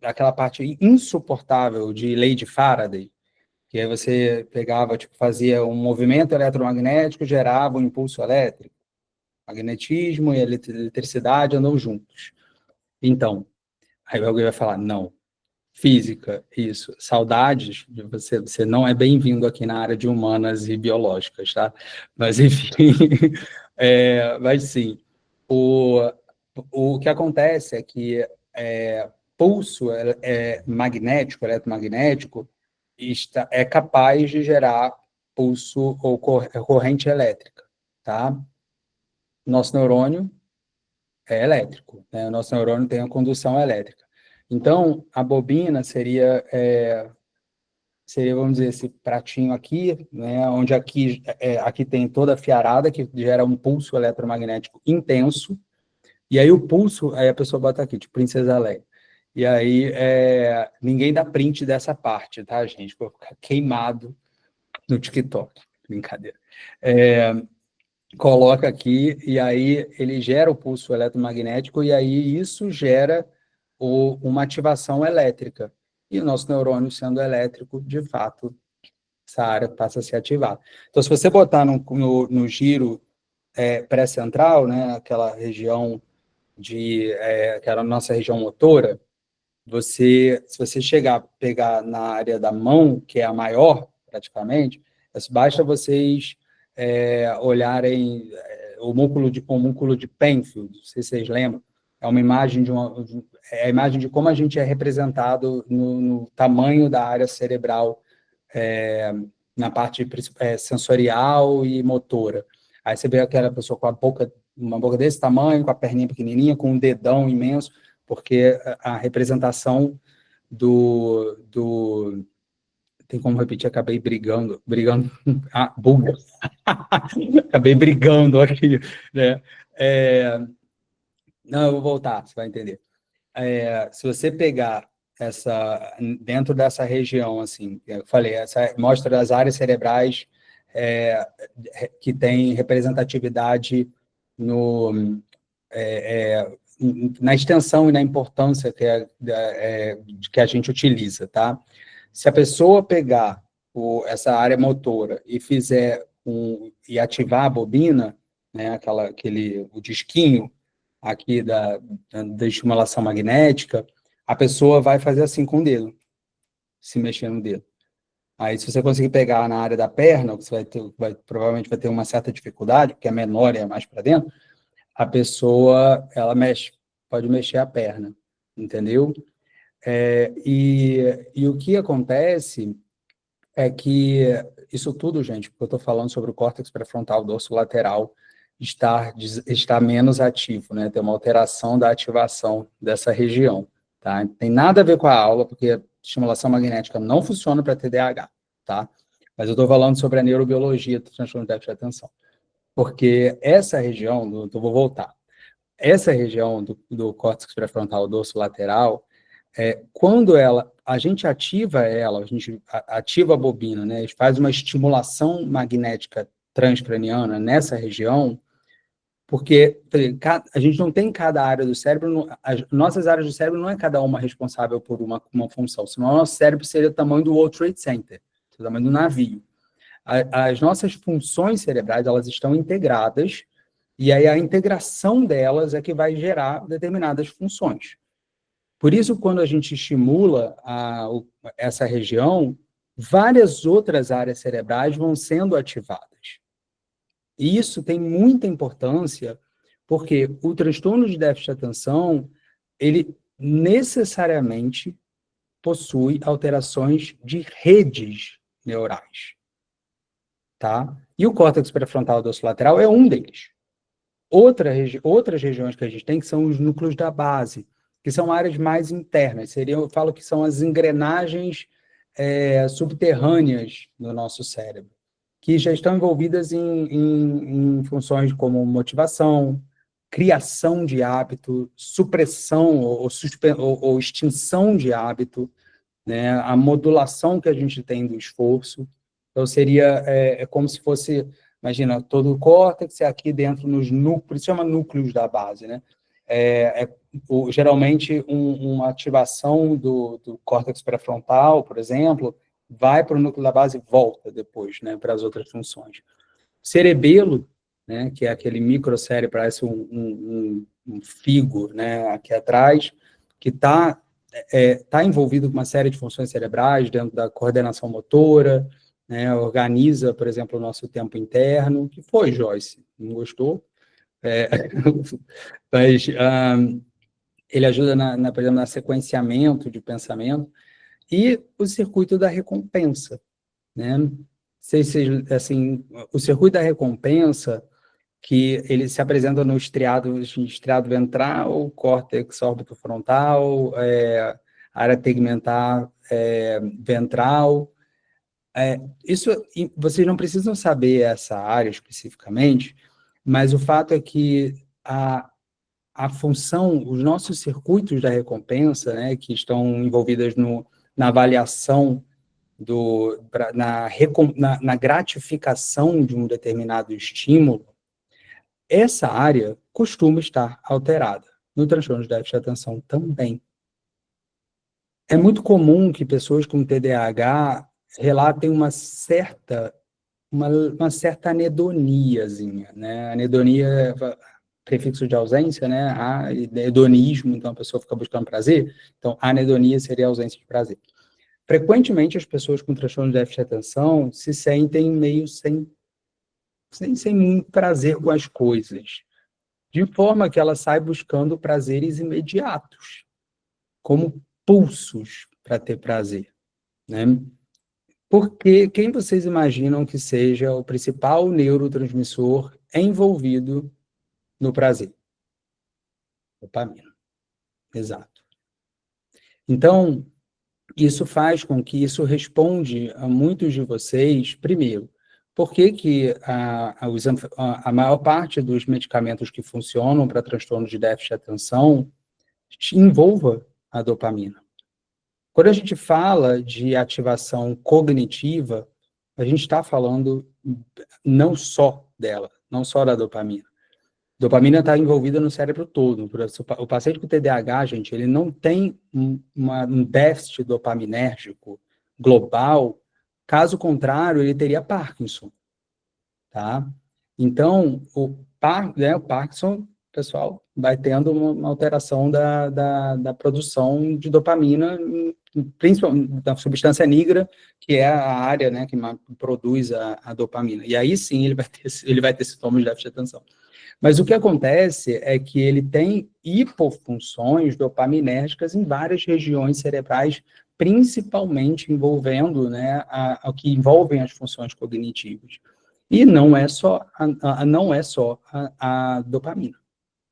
aquela parte insuportável de lei de Faraday? Que aí você pegava, tipo, fazia um movimento eletromagnético, gerava um impulso elétrico. Magnetismo e eletricidade andam juntos. Então, aí alguém vai falar, não, física, isso, saudades, você não é bem-vindo aqui na área de humanas e biológicas, tá? Mas, enfim, mas sim, o que acontece é que pulso magnético, eletromagnético, é capaz de gerar pulso ou corrente elétrica, tá? Nosso neurônio é elétrico, né? O nosso neurônio tem a condução elétrica. Então, a bobina seria, vamos dizer, esse pratinho aqui, né? Onde aqui tem toda a fiarada que gera um pulso eletromagnético intenso, e aí o pulso, aí a pessoa bota aqui, tipo Princesa Leia. E aí, ninguém dá print dessa parte, tá, gente? Vou ficar queimado no TikTok. Brincadeira. Coloca aqui, e aí ele gera o pulso eletromagnético, e aí isso gera uma ativação elétrica. E o nosso neurônio, sendo elétrico, de fato, essa área passa a se ativar. Então, se você botar no giro pré-central, né, aquela região aquela nossa região motora, se você pegar na área da mão, que é a maior, praticamente, basta vocês olharem o músculo de Penfield, não sei se vocês lembram, é uma imagem a imagem de como a gente é representado no tamanho da área cerebral, na parte sensorial e motora. Aí você vê aquela pessoa com uma boca desse tamanho, com a perninha pequenininha, com um dedão imenso, porque a representação tem como repetir, acabei brigando, buga, acabei brigando aqui, né? Não, eu vou voltar, você vai entender. Se você pegar dentro dessa região, assim, eu falei, mostra as áreas cerebrais que têm representatividade na extensão e na importância que a gente utiliza, tá? Se a pessoa pegar essa área motora e e ativar a bobina, né, o disquinho aqui da estimulação magnética, a pessoa vai fazer assim com o dedo, se mexer no dedo. Aí, se você conseguir pegar na área da perna, você provavelmente vai ter uma certa dificuldade, porque é menor e é mais para dentro, a pessoa, ela pode mexer a perna, entendeu? E o que acontece é que isso tudo, gente, porque eu estou falando sobre o córtex pré-frontal dorsolateral está menos ativo, né? Tem uma alteração da ativação dessa região, tá? Não tem nada a ver com a aula, porque a estimulação magnética não funciona para TDAH, tá? Mas eu estou falando sobre a neurobiologia do transtorno de déficit de atenção. Porque essa região, vou voltar, essa região do córtex pré-frontal dorsolateral, quando a gente ativa a gente ativa a bobina, né? A gente faz uma estimulação magnética transcraniana nessa região, porque a gente não tem cada área do cérebro, as nossas áreas do cérebro não é cada uma responsável por uma função, senão o nosso cérebro seria o tamanho do World Trade Center, o tamanho do navio. As nossas funções cerebrais, elas estão integradas, e aí a integração delas é que vai gerar determinadas funções. Por isso, quando a gente estimula essa região, várias outras áreas cerebrais vão sendo ativadas. E isso tem muita importância, porque o transtorno de déficit de atenção, ele necessariamente possui alterações de redes neurais, tá? E o córtex pré-frontal dorsolateral é um deles. Outras regiões que a gente tem, que são os núcleos da base, que são áreas mais internas, eu falo que são as engrenagens subterrâneas do nosso cérebro, que já estão envolvidas em funções como motivação, criação de hábito, supressão ou extinção de hábito, né? A modulação que a gente tem do esforço. Então, seria como se fosse, imagina, todo o córtex aqui dentro nos núcleos, chama núcleos da base, né? Geralmente, uma ativação do córtex pré-frontal, por exemplo, vai para o núcleo da base e volta depois, né, para as outras funções. Cerebelo, né, que é aquele microcérebro, parece um figo, né, aqui atrás, que está envolvido com uma série de funções cerebrais dentro da coordenação motora, né, organiza, por exemplo, o nosso tempo interno. Que foi, Joyce? Não gostou? Mas ele ajuda, por exemplo, no sequenciamento de pensamento. E o circuito da recompensa, né? Assim, o circuito da recompensa, que ele se apresenta no estriado ventral, córtex órbito-frontal, área tegmentar ventral. Isso, vocês não precisam saber essa área especificamente, mas o fato é que a função, os nossos circuitos da recompensa, né, que estão envolvidas na avaliação, na gratificação de um determinado estímulo, essa área costuma estar alterada. No transtorno de déficit de atenção também. É muito comum que pessoas com TDAH relatem uma certa anedoniazinha, né? Anedonia é prefixo de ausência, né? Hedonismo, então a pessoa fica buscando prazer. Então, anedonia seria a ausência de prazer. Frequentemente, as pessoas com transtorno de déficit de atenção se sentem meio sem muito prazer com as coisas, de forma que ela sai buscando prazeres imediatos, como pulsos para ter prazer, né? Porque quem vocês imaginam que seja o principal neurotransmissor envolvido no prazer? Dopamina. Exato. Então, isso faz com que isso responde a muitos de vocês, primeiro, por que a maior parte dos medicamentos que funcionam para transtorno de déficit de atenção envolva a dopamina. Quando a gente fala de ativação cognitiva, a gente está falando não só dela, não só da dopamina. Dopamina está envolvida no cérebro todo. O paciente com TDAH, gente, ele não tem um déficit dopaminérgico global. Caso contrário, ele teria Parkinson, tá? Então, o Parkinson, pessoal, vai tendo uma alteração da produção de dopamina, principalmente da substância nigra, que é a área, né, que produz a dopamina. E aí sim ele vai ter sintomas de déficit de atenção. Mas o que acontece é que ele tem hipofunções dopaminérgicas em várias regiões cerebrais, principalmente envolvendo, né, o que envolvem as funções cognitivas. E não é só a dopamina.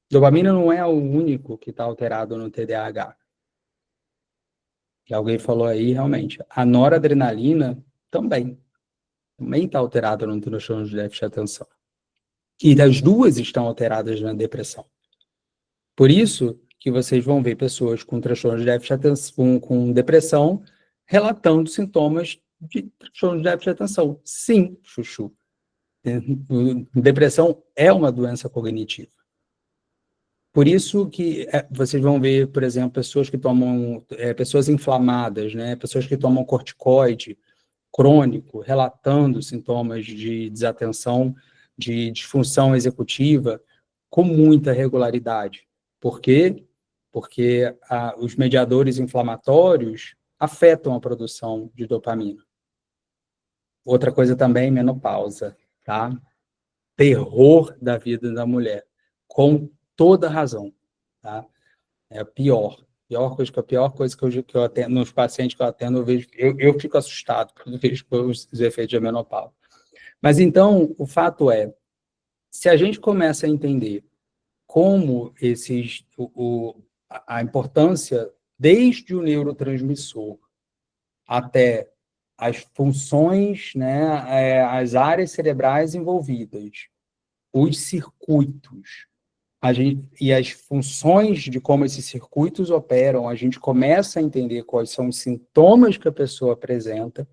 Dopamina não é o único que está alterado no TDAH. Que alguém falou aí, realmente. A noradrenalina também está alterada no transtorno de déficit de atenção. E as duas estão alteradas na depressão. Por isso que vocês vão ver pessoas com transtorno de déficit de atenção, com depressão, relatando sintomas de transtorno de déficit de atenção. Sim, Chuchu. Depressão é uma doença cognitiva. Por isso que vocês vão ver, por exemplo, pessoas que tomam, pessoas inflamadas, né, pessoas que tomam corticoide, crônico, relatando sintomas de desatenção, de disfunção executiva, com muita regularidade. Por quê? Porque os mediadores inflamatórios afetam a produção de dopamina. Outra coisa também, menopausa, tá? Terror da vida da mulher, com toda razão, tá? É a pior coisa que eu atendo, nos pacientes que eu atendo, eu fico assustado quando vejo os efeitos da menopausa. Mas então, o fato é, se a gente começa a entender como a importância, desde o neurotransmissor até as funções, né, as áreas cerebrais envolvidas, os circuitos, e as funções de como esses circuitos operam, a gente começa a entender quais são os sintomas que a pessoa apresenta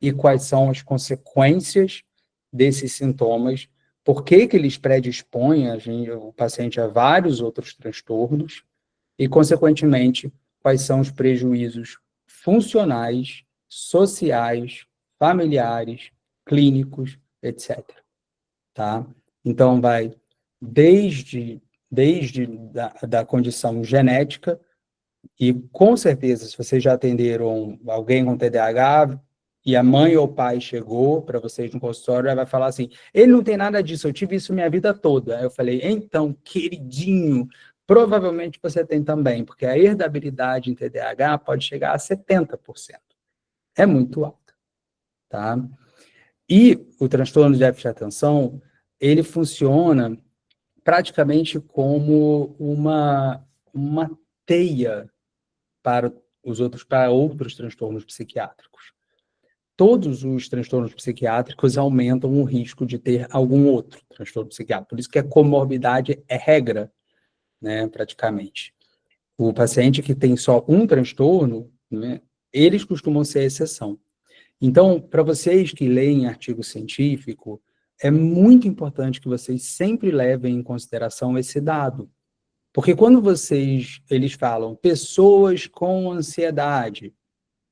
e quais são as consequências desses sintomas, por que eles predispõem o paciente a vários outros transtornos e, consequentemente, quais são os prejuízos funcionais, sociais, familiares, clínicos, etc. Tá? Então, vai desde da condição genética, e com certeza, se vocês já atenderam alguém com TDAH, e a mãe ou o pai chegou para vocês no consultório, ela vai falar assim, ele não tem nada disso, eu tive isso minha vida toda. Aí eu falei, então, queridinho, provavelmente você tem também, porque a herdabilidade em TDAH pode chegar a 70%. É muito alta, tá? E o transtorno de déficit de atenção, ele funciona praticamente como uma teia para outros transtornos psiquiátricos. Todos os transtornos psiquiátricos aumentam o risco de ter algum outro transtorno psiquiátrico. Por isso que a comorbidade é regra, né, praticamente. O paciente que tem só um transtorno, né, eles costumam ser a exceção. Então, para vocês que leem artigo científico, é muito importante que vocês sempre levem em consideração esse dado. Porque quando eles falam pessoas com ansiedade,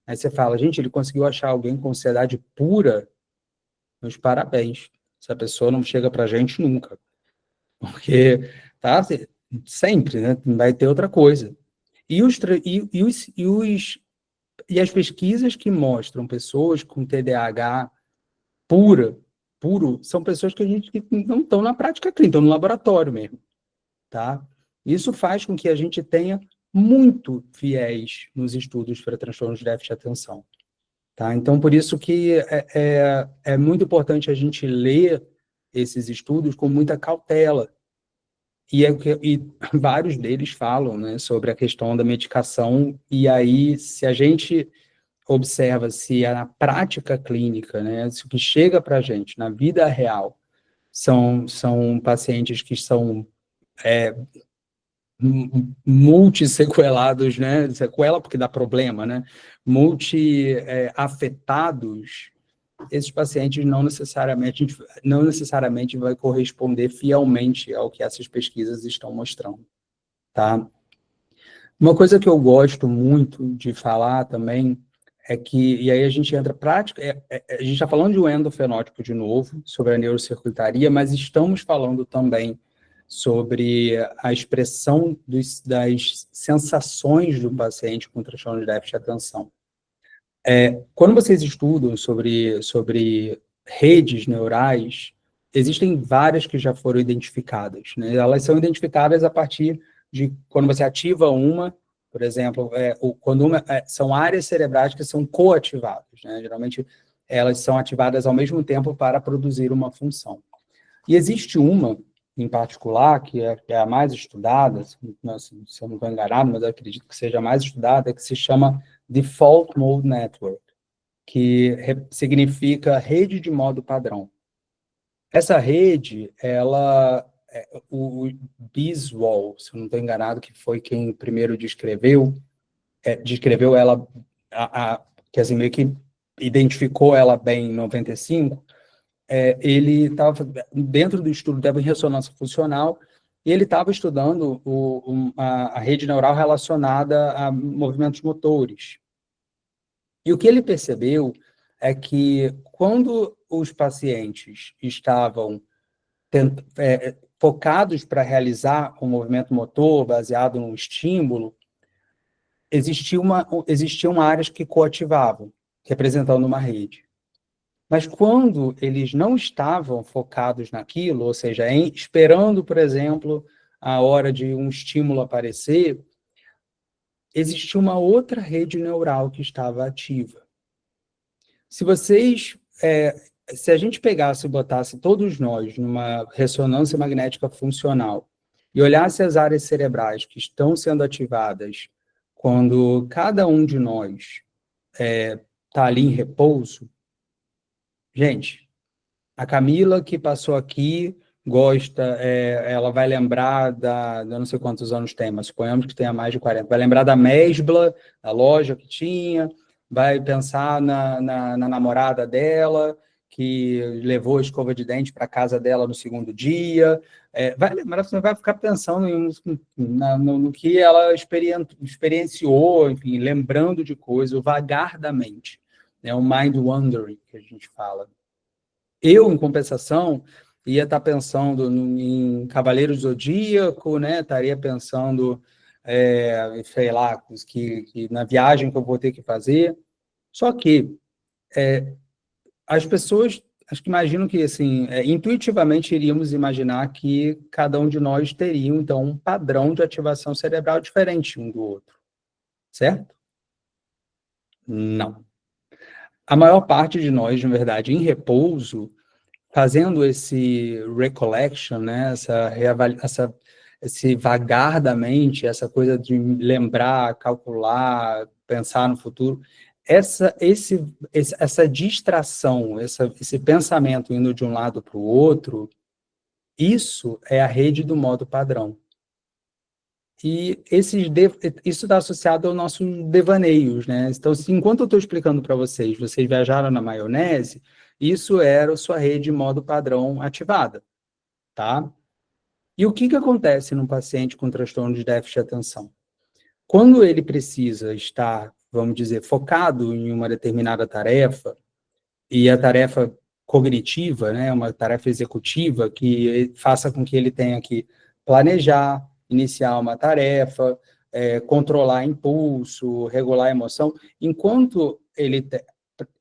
aí você fala, gente, ele conseguiu achar alguém com ansiedade pura, meus parabéns. Essa pessoa não chega para a gente nunca. Porque, tá, sempre, né, vai ter outra coisa. E as pesquisas que mostram pessoas com TDAH puro, são pessoas que não estão na prática clínica, estão no laboratório mesmo, tá? Isso faz com que a gente tenha muito viés nos estudos para transtornos de déficit de atenção, tá? Então, por isso que é muito importante a gente ler esses estudos com muita cautela. E vários deles falam, né, sobre a questão da medicação, e aí, se a gente observa se na prática clínica, né, se o que chega para a gente na vida real são pacientes que são multissequelados, né, sequela porque dá problema, né, multi-afetados, esses pacientes não necessariamente vai corresponder fielmente ao que essas pesquisas estão mostrando, tá? Uma coisa que eu gosto muito de falar também é que, e aí a gente entra prática, a gente está falando de um endofenótipo de novo, sobre a neurocircuitaria, mas estamos falando também sobre a expressão das sensações do paciente com transtorno de déficit de atenção. Quando vocês estudam sobre redes neurais, existem várias que já foram identificadas, né? Elas são identificadas a partir de quando você ativa uma, por exemplo, são áreas cerebrais que são coativadas, né? Geralmente, elas são ativadas ao mesmo tempo para produzir uma função. E existe uma, em particular, que é a mais estudada, se eu não estou enganado, mas eu acredito que seja a mais estudada, que se chama Default Mode Network, que significa rede de modo padrão. Essa rede, o Biswell, se eu não estou enganado, que foi quem primeiro descreveu ela, que assim, meio que identificou ela bem em 95, ele estava dentro do estudo de ressonância funcional, e ele estava estudando a rede neural relacionada a movimentos motores. E o que ele percebeu é que quando os pacientes estavam focados para realizar um movimento motor baseado num estímulo, existiam áreas que coativavam, representando uma rede. Mas quando eles não estavam focados naquilo, ou seja, esperando, por exemplo, a hora de um estímulo aparecer, existia uma outra rede neural que estava ativa. Se a gente pegasse e botasse todos nós numa ressonância magnética funcional e olhasse as áreas cerebrais que estão sendo ativadas quando cada um de nós está ali em repouso, gente, a Camila que passou aqui ela vai lembrar eu não sei quantos anos tem, mas suponhamos que tenha mais de 40, vai lembrar da Mesbla, da loja que tinha, vai pensar na namorada dela, que levou a escova de dente para casa dela no segundo dia, vai ficar pensando no que ela experienciou, enfim, lembrando de coisas, o vagar da mente, o mind wandering, que a gente fala. Eu, em compensação, ia estar pensando em Cavaleiro Zodíaco, né? Estaria pensando, sei lá, que na viagem que eu vou ter que fazer. Só que as pessoas, acho que imaginam que, assim, intuitivamente iríamos imaginar que cada um de nós teria, então, um padrão de ativação cerebral diferente um do outro, certo? Não. A maior parte de nós, na verdade, em repouso, fazendo esse recollection, né, esse vagar da mente, essa coisa de lembrar, calcular, pensar no futuro, essa distração, esse pensamento indo de um lado para o outro, isso é a rede do modo padrão. E isso está associado aos nossos devaneios, né? Então, enquanto eu estou explicando para vocês viajaram na maionese, isso era a sua rede de modo padrão ativada, tá? E o que acontece num paciente com transtorno de déficit de atenção? Quando ele precisa estar, vamos dizer, focado em uma determinada tarefa, e a tarefa cognitiva, né, uma tarefa executiva que faça com que ele tenha que planejar, iniciar uma tarefa, controlar impulso, regular a emoção, enquanto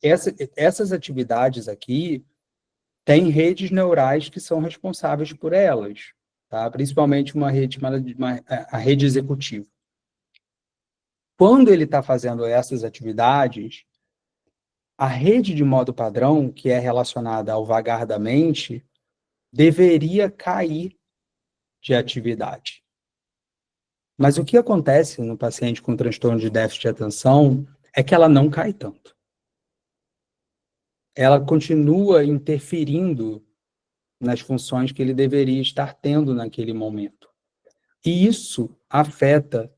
essas atividades aqui têm redes neurais que são responsáveis por elas, tá? Principalmente uma rede chamada a rede executiva. Quando ele está fazendo essas atividades, a rede de modo padrão, que é relacionada ao vagar da mente, deveria cair de atividade. Mas o que acontece no paciente com transtorno de déficit de atenção é que ela não cai tanto. Ela continua interferindo nas funções que ele deveria estar tendo naquele momento. E isso afeta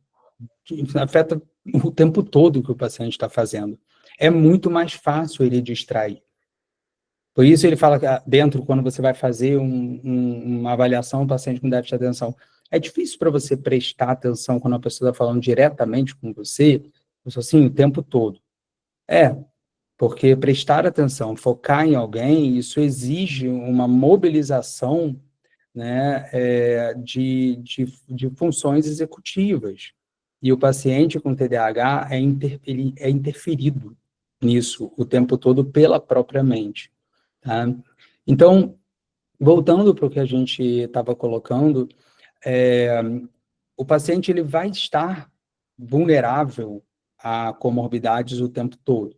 o tempo todo que o paciente está fazendo. É muito mais fácil ele distrair. Por isso ele fala que dentro, quando você vai fazer uma avaliação do paciente com déficit de atenção, é difícil para você prestar atenção quando a pessoa está falando diretamente com você, assim, o tempo todo. Porque prestar atenção, focar em alguém, isso exige uma mobilização, né, de funções executivas. E o paciente com TDAH ele é interferido nisso o tempo todo pela própria mente. Tá? Então, voltando para o que a gente estava colocando, o paciente ele vai estar vulnerável a comorbidades o tempo todo.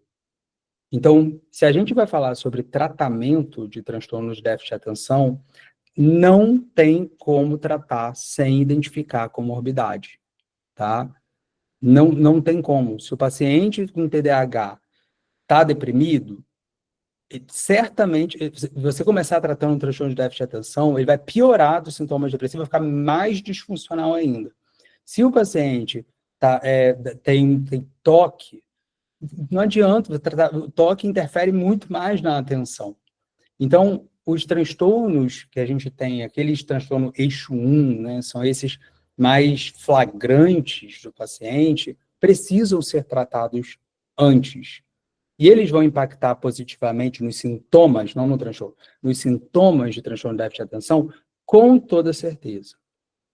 Então, se a gente vai falar sobre tratamento de transtornos de déficit de atenção, não tem como tratar sem identificar a comorbidade, tá? Não tem como. Se o paciente com TDAH está deprimido, certamente, se você começar tratando um transtorno de déficit de atenção, ele vai piorar dos sintomas depressivos, vai ficar mais disfuncional ainda. Se o paciente tem toque, não adianta, o toque interfere muito mais na atenção. Então, os transtornos que a gente tem, aqueles transtornos eixo 1, né, são esses mais flagrantes do paciente, precisam ser tratados antes. e eles vão impactar positivamente nos sintomas, não no transtorno, nos sintomas de transtorno de déficit de atenção, com toda certeza,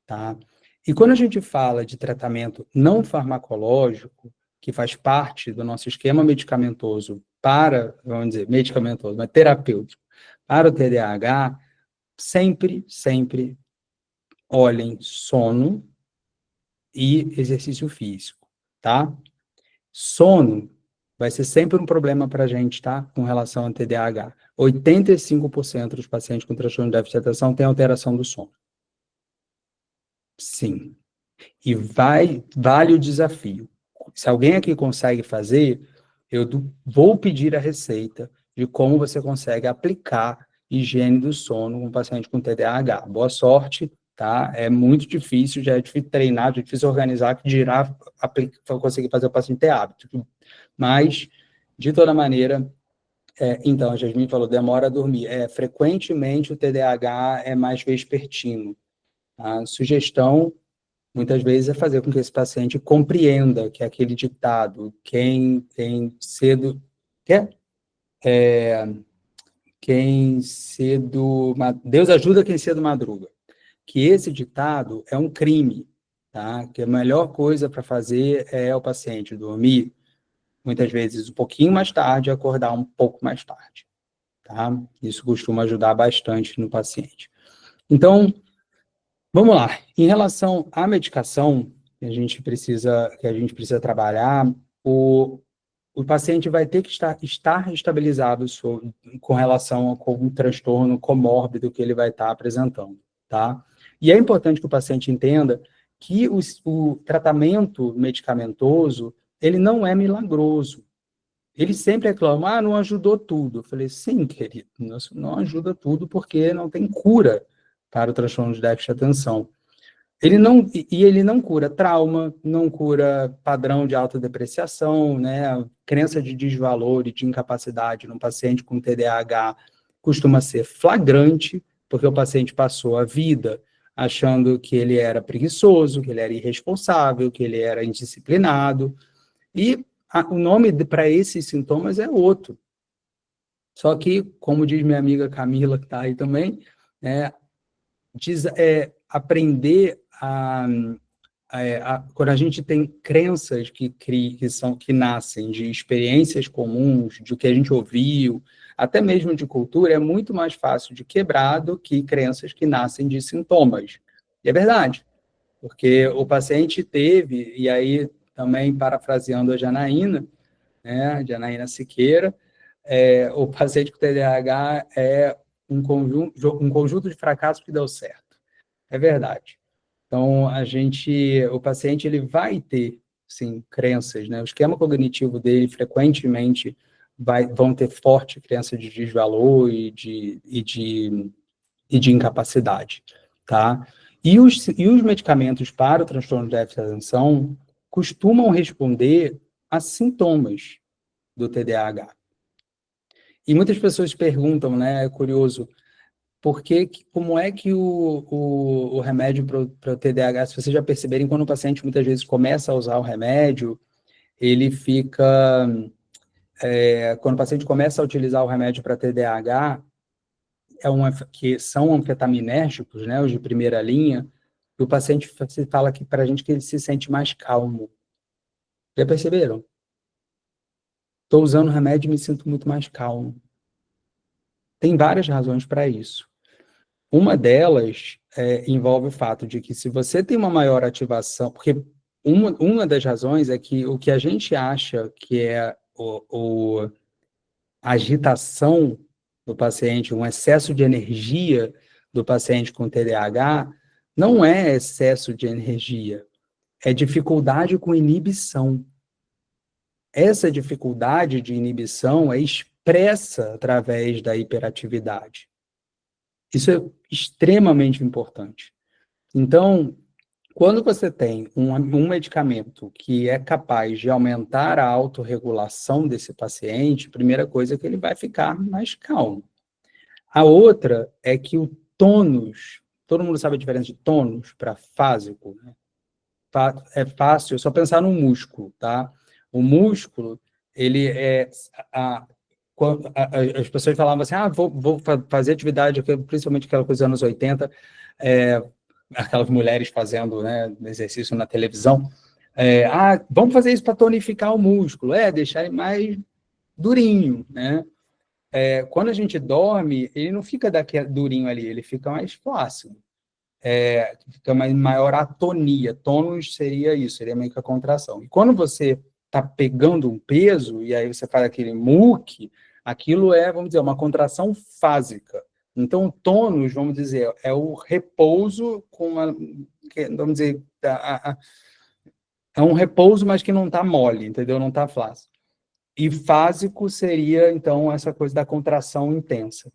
tá? E quando a gente fala de tratamento não farmacológico, que faz parte do nosso esquema medicamentoso para, vamos dizer, medicamentoso, mas terapêutico, para o TDAH, sempre olhem sono e exercício físico, tá? Sono vai ser sempre um problema para a gente, tá? Com relação ao TDAH. 85% dos pacientes com transtorno de déficit de atenção têm alteração do sono. Sim. E vale o desafio. Se alguém aqui consegue fazer, eu vou pedir a receita de como você consegue aplicar higiene do sono com um paciente com TDAH. Boa sorte, tá? É muito difícil, já é difícil treinar, já é difícil organizar, que dirá conseguir fazer o paciente ter hábito. Mas, de toda maneira, então, a Jasmine falou, demora a dormir. Frequentemente o TDAH é mais vespertino. A sugestão, muitas vezes, é fazer com que esse paciente compreenda que é aquele ditado, quem cedo... Deus ajuda quem cedo madruga. Que esse ditado é um crime, tá? Que a melhor coisa para fazer é o paciente dormir, muitas vezes um pouquinho mais tarde, e acordar um pouco mais tarde, tá? Isso costuma ajudar bastante no paciente. Então, vamos lá. Em relação à medicação que a gente precisa trabalhar, o paciente vai ter que estar estabilizado com relação com o transtorno comórbido que ele vai estar apresentando, tá? E é importante que o paciente entenda que o tratamento medicamentoso, ele não é milagroso. Ele sempre reclama, não ajudou tudo. Eu falei, sim, querido, não ajuda tudo porque não tem cura para o transtorno de déficit de atenção. Ele não cura trauma, não cura padrão de autodepreciação, né? Crença de desvalor e de incapacidade no paciente com TDAH costuma ser flagrante, porque o paciente passou a vida achando que ele era preguiçoso, que ele era irresponsável, que ele era indisciplinado, e o nome para esses sintomas é outro. Só que, como diz minha amiga Camila, que está aí também, aprender quando a gente tem crenças que nascem de experiências comuns, de o que a gente ouviu, até mesmo de cultura, é muito mais fácil de quebrar do que crenças que nascem de sintomas. E é verdade, porque o paciente teve, e aí também parafraseando a Janaína, né, Janaína Siqueira, o paciente com TDAH é um conjunto de fracassos que deu certo. É verdade. Então, o paciente, ele vai ter, sim, crenças, né? O esquema cognitivo dele, frequentemente, vão ter forte crença de desvalor e de incapacidade, tá? E os medicamentos para o transtorno de déficit de atenção costumam responder a sintomas do TDAH. E muitas pessoas perguntam, né, é curioso, como é que o remédio para o TDAH, se vocês já perceberem, quando o paciente muitas vezes começa a usar o remédio, ele fica... quando o paciente começa a utilizar o remédio para TDAH, que são anfetaminérgicos, né, os de primeira linha, e o paciente fala aqui para a gente que ele se sente mais calmo. Já perceberam? Estou usando o remédio e me sinto muito mais calmo. Tem várias razões para isso. Uma delas envolve o fato de que se você tem uma maior ativação, porque uma das razões é que o que a gente acha que é a agitação do paciente, um excesso de energia do paciente com TDAH, não é excesso de energia, é dificuldade com inibição. Essa dificuldade de inibição é expressa através da hiperatividade. Isso é extremamente importante. Então, quando você tem um medicamento que é capaz de aumentar a autorregulação desse paciente, a primeira coisa é que ele vai ficar mais calmo. A outra é que o tônus, todo mundo sabe a diferença de tônus para fásico, né? É fácil, é só pensar no músculo, tá? O músculo, ele as pessoas falavam assim, vou fazer atividade, principalmente aquela coisa dos anos 80, aquelas mulheres fazendo, né, exercício na televisão, vamos fazer isso para tonificar o músculo, deixar ele mais durinho, né? Quando a gente dorme, ele não fica durinho ali, ele fica mais flácido, fica maior atonia. Tônus seria isso, seria meio que a contração. E quando você está pegando um peso, e aí você faz aquele muque, aquilo vamos dizer, uma contração fásica. Então, o tônus, vamos dizer, é o repouso vamos dizer, é um repouso, mas que não está mole, entendeu? Não está flácido. E fásico seria, então, essa coisa da contração intensa.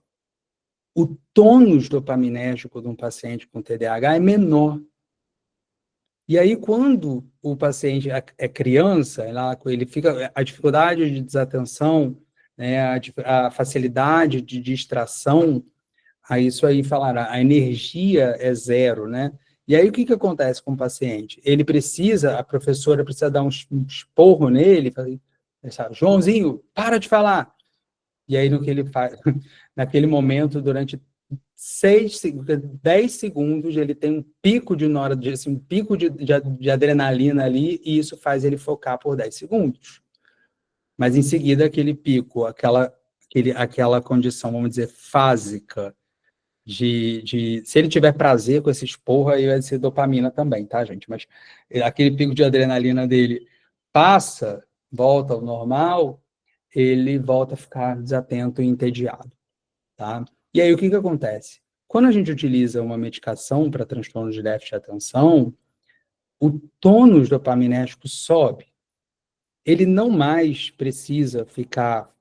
O tônus dopaminérgico de um paciente com TDAH é menor. E aí, quando o paciente é criança, ele fica a dificuldade de desatenção, né, a facilidade de distração, isso aí falaram, a energia é zero, né? E aí, o que acontece com o paciente? A professora precisa dar um esporro nele, sabe, Joãozinho, para de falar. E aí, no que ele faz, naquele momento, durante 10 segundos, ele tem um pico assim, um pico de adrenalina ali, e isso faz ele focar por 10 segundos. Mas, em seguida, aquele pico, aquela condição, vamos dizer, fásica, se ele tiver prazer com esse esporro, aí vai ser dopamina também, tá, gente? Mas aquele pico de adrenalina dele passa, volta ao normal, ele volta a ficar desatento e entediado, tá? E aí, o que acontece? Quando a gente utiliza uma medicação para transtorno de déficit de atenção, o tônus dopaminérgico sobe. Ele não mais precisa ficar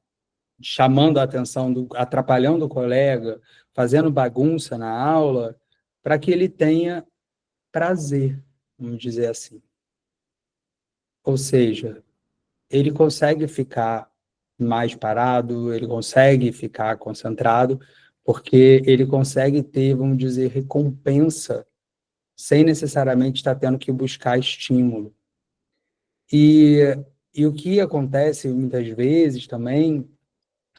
chamando a atenção, atrapalhando o colega, fazendo bagunça na aula, para que ele tenha prazer, vamos dizer assim. Ou seja, ele consegue ficar mais parado, ele consegue ficar concentrado, porque ele consegue ter, vamos dizer, recompensa, sem necessariamente estar tendo que buscar estímulo. E o que acontece muitas vezes também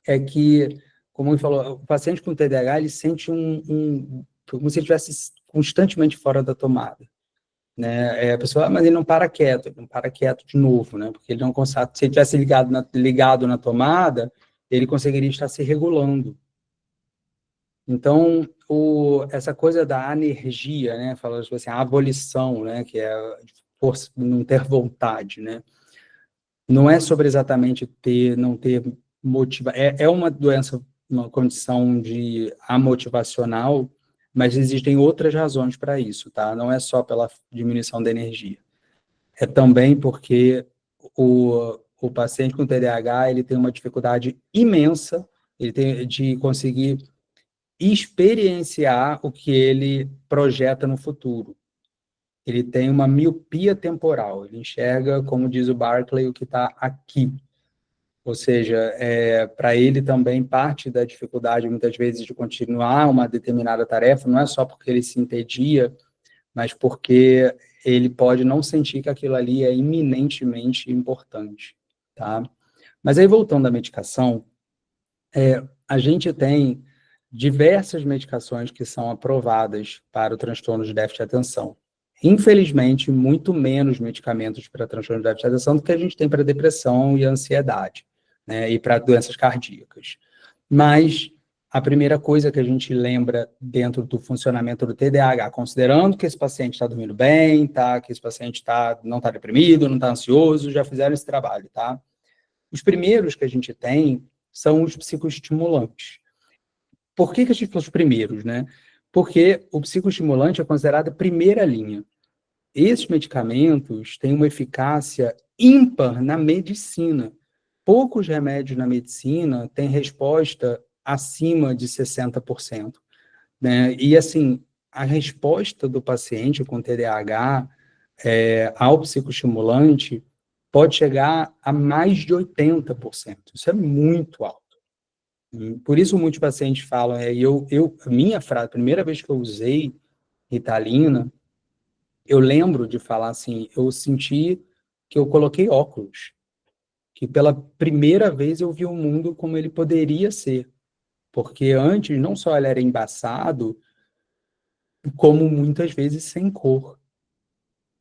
é que, como ele falou, o paciente com TDAH, ele sente como se ele estivesse constantemente fora da tomada. Né? A pessoa, mas ele não para quieto de novo, né? Porque ele não consegue, se ele tivesse ligado na tomada, ele conseguiria estar se regulando. Então, essa coisa da energia, né? Falando assim, a abolição, né? Que é força, não ter vontade, né? Não é sobre exatamente não ter motivação. É uma doença, uma condição amotivacional, mas existem outras razões para isso, tá? Não é só pela diminuição da energia. É também porque o paciente com TDAH, ele tem uma dificuldade imensa de conseguir experienciar o que ele projeta no futuro. Ele tem uma miopia temporal, ele enxerga, como diz o Barclay, o que está aqui. Ou seja, para ele também parte da dificuldade, muitas vezes, de continuar uma determinada tarefa, não é só porque ele se entedia, mas porque ele pode não sentir que aquilo ali é iminentemente importante, tá? Mas aí, voltando à medicação, a gente tem diversas medicações que são aprovadas para o transtorno de déficit de atenção. Infelizmente, muito menos medicamentos para transtorno de déficit de atenção do que a gente tem para depressão e ansiedade, né, e para doenças cardíacas. Mas a primeira coisa que a gente lembra dentro do funcionamento do TDAH, considerando que esse paciente está dormindo bem, tá, que esse paciente não está deprimido, não está ansioso, já fizeram esse trabalho, tá? Os primeiros que a gente tem são os psicoestimulantes. Por que a gente fala os primeiros, né? Porque o psicoestimulante é considerado a primeira linha. Esses medicamentos têm uma eficácia ímpar na medicina. Poucos remédios na medicina têm resposta acima de 60%. Né? E, assim, a resposta do paciente com TDAH ao psicoestimulante pode chegar a mais de 80%. Isso é muito alto. Por isso, muitos pacientes falam, minha frase, a primeira vez que eu usei Ritalina, eu lembro de falar assim, eu senti que eu coloquei óculos, que pela primeira vez eu vi o mundo como ele poderia ser. Porque antes, não só ele era embaçado, como muitas vezes sem cor.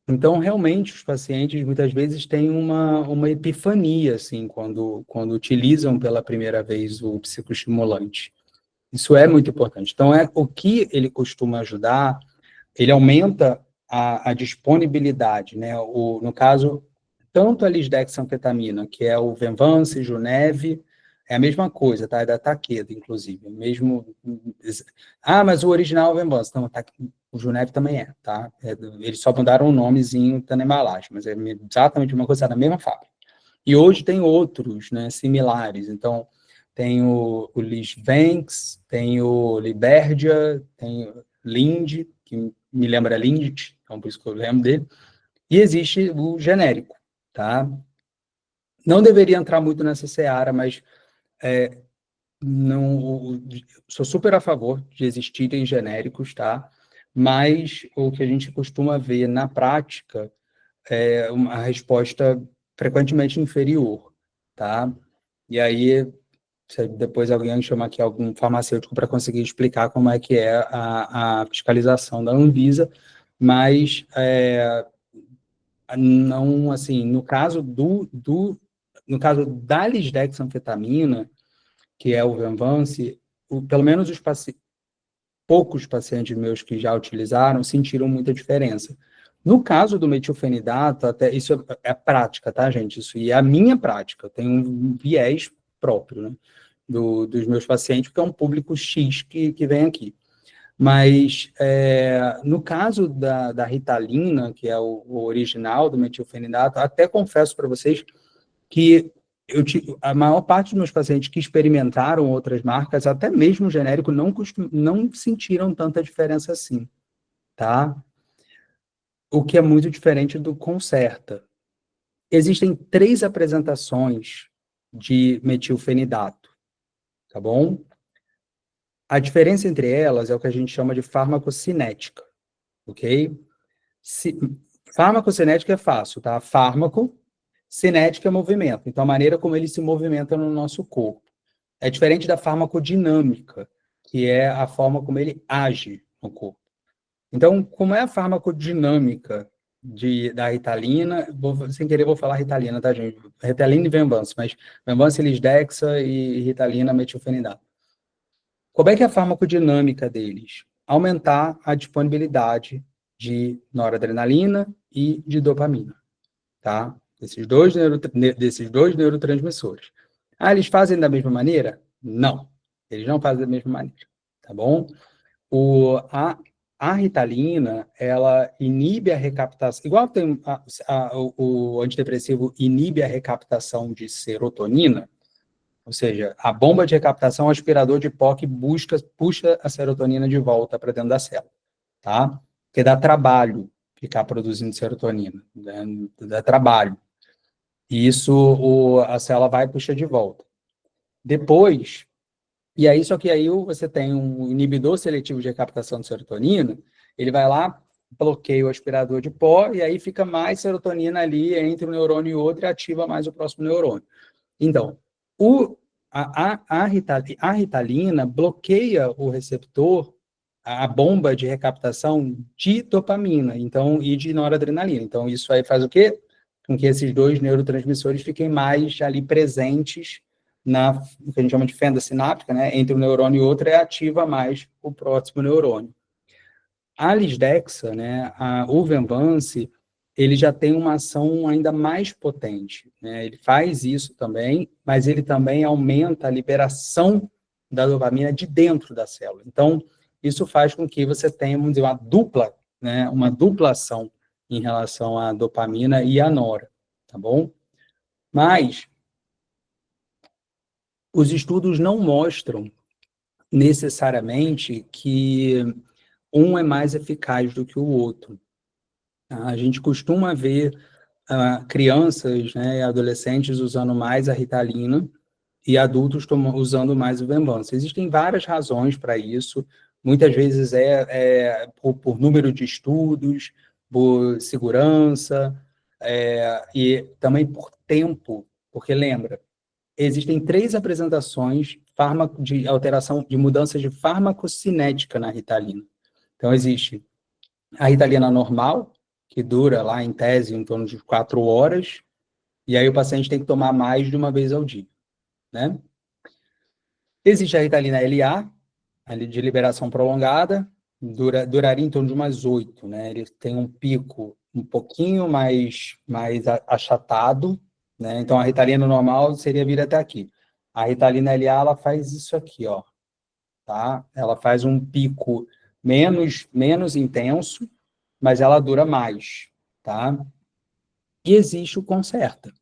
Então, realmente, os pacientes muitas vezes têm uma epifania, assim, quando utilizam pela primeira vez o psicoestimulante. Isso é muito importante. Então, o que ele costuma ajudar, ele aumenta a disponibilidade, né? No caso, tanto a lisdexanfetamina, que é o Venvance, Juneve, é a mesma coisa, tá? É da Takeda, inclusive. Mesmo. Ah, mas o original é o Venvance. Não, o Juneve também é, tá? Eles só mudaram o nomezinho, tá na embalagem, mas é exatamente uma coisa, é da mesma fábrica. E hoje tem outros, né, similares. Então, tem o Lisvanx, tem o Liberdia, tem o Lind, que me lembra Lindt, então por isso que eu lembro dele. E existe o genérico, tá? Não deveria entrar muito nessa seara, mas não, sou super a favor de existirem genéricos, tá? Mas o que a gente costuma ver na prática é uma resposta frequentemente inferior, tá? E aí, se depois alguém chama aqui algum farmacêutico para conseguir explicar como é que é a fiscalização da Anvisa, mas não, assim, no caso no caso da lisdexanfetamina, que é o Venvance, pelo menos poucos pacientes meus que já utilizaram sentiram muita diferença. No caso do metilfenidato, até isso é prática, tá, gente? Isso e é a minha prática, tem um viés próprio, né, dos meus pacientes, porque é um público X que vem aqui. Mas, no caso da Ritalina, que é o original do metilfenidato, até confesso para vocês que a maior parte dos meus pacientes que experimentaram outras marcas, até mesmo o genérico, não sentiram tanta diferença assim, tá? O que é muito diferente do Concerta. Existem 3 apresentações de metilfenidato, tá bom? A diferença entre elas é o que a gente chama de farmacocinética, ok? Farmacocinética é fácil, tá? Fármaco, cinética é movimento. Então, a maneira como ele se movimenta no nosso corpo. É diferente da farmacodinâmica, que é a forma como ele age no corpo. Então, como é a farmacodinâmica da Ritalina, sem querer vou falar Ritalina, tá, gente? Ritalina e Venvance, mas Venvance, Lisdexa e Ritalina, metilfenidato. Como é que é a farmacodinâmica deles? Aumentar a disponibilidade de noradrenalina e de dopamina, tá? Desses dois neurotransmissores. Ah, eles fazem da mesma maneira? Não, eles não fazem da mesma maneira, tá bom? A Ritalina, ela inibe a recaptação, igual tem o antidepressivo inibe a recaptação de serotonina, ou seja, a bomba de recaptação é um aspirador de pó que puxa a serotonina de volta para dentro da célula, tá? Porque dá trabalho ficar produzindo serotonina, né? Dá trabalho. E isso a célula vai e puxa de volta. Depois, e aí, só que aí você tem um inibidor seletivo de recaptação de serotonina, ele vai lá, bloqueia o aspirador de pó, e aí fica mais serotonina ali entre um neurônio e outro e ativa mais o próximo neurônio. Então, a Ritalina bloqueia o receptor, a bomba de recaptação de dopamina, então, e de noradrenalina. Então, isso aí faz o quê? Com que esses dois neurotransmissores fiquem mais ali presentes o que a gente chama de fenda sináptica, né? Entre um neurônio e outro, ativa mais o próximo neurônio. A Lisdexa, né, o Venvance, ele já tem uma ação ainda mais potente, né? Ele faz isso também, mas ele também aumenta a liberação da dopamina de dentro da célula. Então, isso faz com que você tenha, vamos dizer, uma dupla ação em relação à dopamina e à nora, tá bom? Mas os estudos não mostram necessariamente que um é mais eficaz do que o outro. A gente costuma ver crianças, né, e adolescentes usando mais a Ritalina e adultos usando mais o Venvance. Existem várias razões para isso. Muitas vezes por número de estudos, por segurança, e também por tempo, Porque lembra, existem 3 apresentações de alteração, de mudança de farmacocinética na Ritalina. Então, existe a Ritalina normal, que dura lá, em tese, em torno de 4 horas, e aí o paciente tem que tomar mais de uma vez ao dia, né? Existe a Ritalina LA, ali de liberação prolongada, duraria em torno de umas 8, né? Ele tem um pico um pouquinho mais achatado, né? Então, a Ritalina normal seria vir até aqui. A Ritalina LA, ela faz isso aqui, ó, tá? Ela faz um pico menos intenso, mas ela dura mais, tá? E existe o Concerta,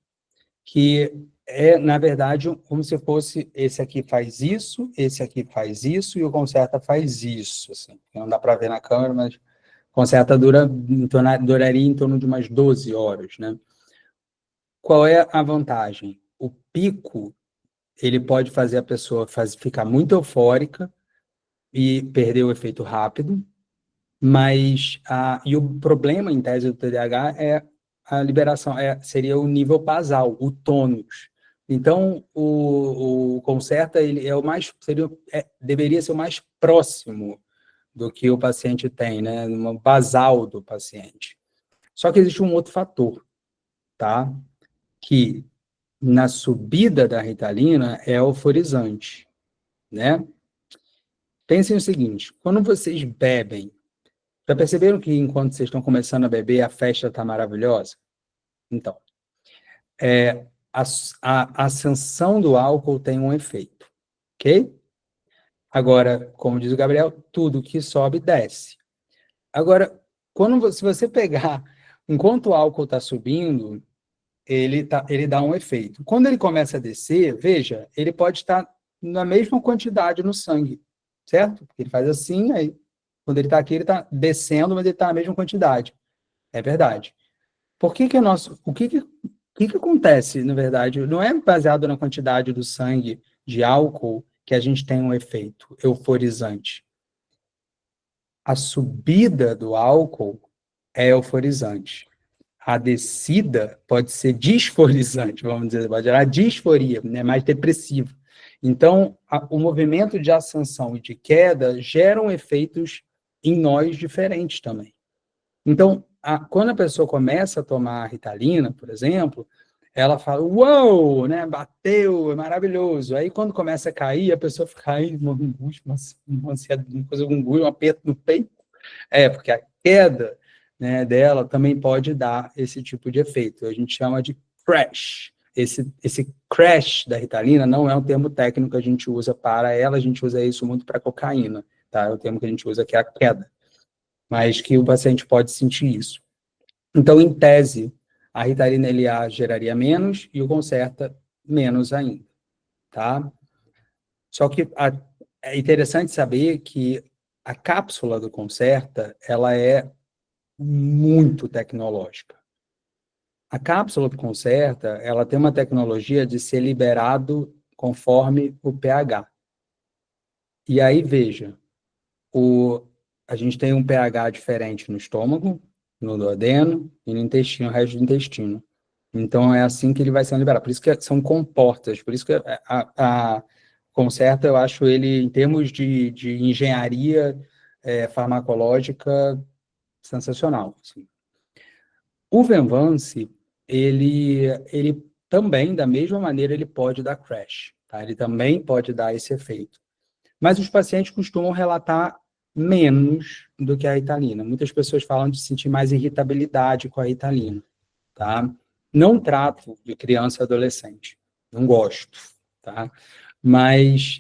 que é, na verdade, como se fosse esse aqui faz isso, esse aqui faz isso, e o Concerta faz isso, assim. Não dá para ver na câmera, mas o Concerta duraria em torno de umas 12 horas, né? Qual é a vantagem? O pico, ele pode fazer a pessoa ficar muito eufórica e perder o efeito rápido, mas e o problema, em tese, do TDAH é a liberação, seria o nível basal, o tônus. Então, o Concerta, ele é o mais, deveria ser o mais próximo do que o paciente tem, né? No basal do paciente. Só que existe um outro fator, tá? Que na subida da Ritalina é euforizante, né? Pensem o seguinte, quando vocês bebem, já perceberam que enquanto vocês estão começando a beber, a festa está maravilhosa? Então, a ascensão do álcool tem um efeito, ok? Agora, como diz o Gabriel, tudo que sobe, desce. Agora, se você pegar, enquanto o álcool está subindo, ele dá um efeito. Quando ele começa a descer, veja, ele pode estar na mesma quantidade no sangue, certo? Ele faz assim, aí, quando ele está aqui, ele está descendo, mas ele está na mesma quantidade. É verdade. Por que que o que acontece, na verdade? Não é baseado na quantidade do sangue de álcool que a gente tem um efeito euforizante. A subida do álcool é euforizante. A descida pode ser disforizante, vamos dizer, pode gerar disforia, né, mais depressivo. Então, o movimento de ascensão e de queda geram efeitos em nós diferentes também. Então, quando a pessoa começa a tomar a Ritalina, por exemplo, ela fala, uou, né, bateu, é maravilhoso. Aí, quando começa a cair, a pessoa fica, ai, uma angústia, uma ansiedade, uma coisa, um aperto no peito. Porque a queda, né, dela também pode dar esse tipo de efeito. A gente chama de crash. Esse crash da Ritalina não é um termo técnico que a gente usa para ela, a gente usa isso muito para cocaína, tá? É o termo que a gente usa que é a queda, mas que o paciente pode sentir isso. Então, em tese, a Ritalina LA geraria menos e o Concerta menos ainda, tá? Só que é interessante saber que a cápsula do Concerta, ela é muito tecnológica. A cápsula do Concerta, ela tem uma tecnologia de ser liberado conforme o pH. E aí, veja, a gente tem um pH diferente no estômago, no duodeno e no intestino, o resto do intestino. Então, é assim que ele vai sendo liberado. Por isso que são comportas, por isso que a Concerta, eu acho ele, em termos de engenharia farmacológica, sensacional. Assim. O Venvance, ele também, da mesma maneira, ele pode dar crash, tá? Ele também pode dar esse efeito. Mas os pacientes costumam relatar menos do que a Ritalina. Muitas pessoas falam de sentir mais irritabilidade com a Ritalina, tá? Não trato de criança e adolescente, não gosto, tá? Mas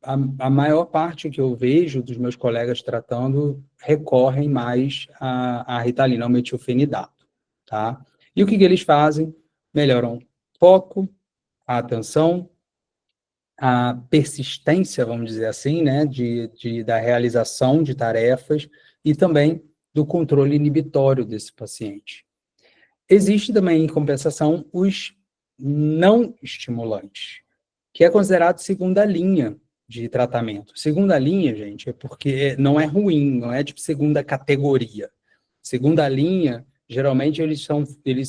a maior parte que eu vejo dos meus colegas tratando recorrem mais à Ritalina, ao metilfenidato, tá? E o que eles fazem? Melhoram foco, a atenção, a persistência, vamos dizer assim, né, da realização de tarefas e também do controle inibitório desse paciente. Existe também, em compensação, os não estimulantes, que é considerado segunda linha de tratamento. Segunda linha, gente, é porque não é ruim, não é tipo segunda categoria. Segunda linha geralmente eles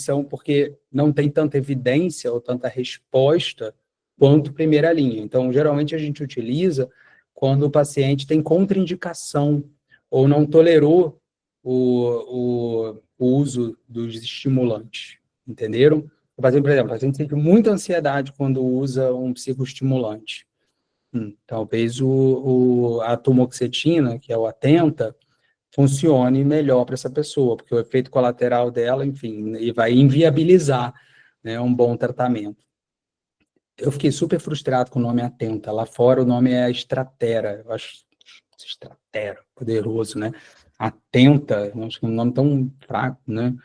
são porque não tem tanta evidência ou tanta resposta quanto primeira linha. Então, geralmente a gente utiliza quando o paciente tem contraindicação ou não tolerou o uso dos estimulantes, entenderam? Por exemplo, o paciente sente muita ansiedade quando usa um psicoestimulante. Talvez a atumoxetina, que é o Atenta, funcione melhor para essa pessoa, porque o efeito colateral dela, enfim, e vai inviabilizar, né, um bom tratamento. Eu fiquei super frustrado com o nome Atenta. Lá fora o nome é Stratera. Eu acho Stratera, poderoso, né? Atenta, eu acho que é um nome tão fraco, né?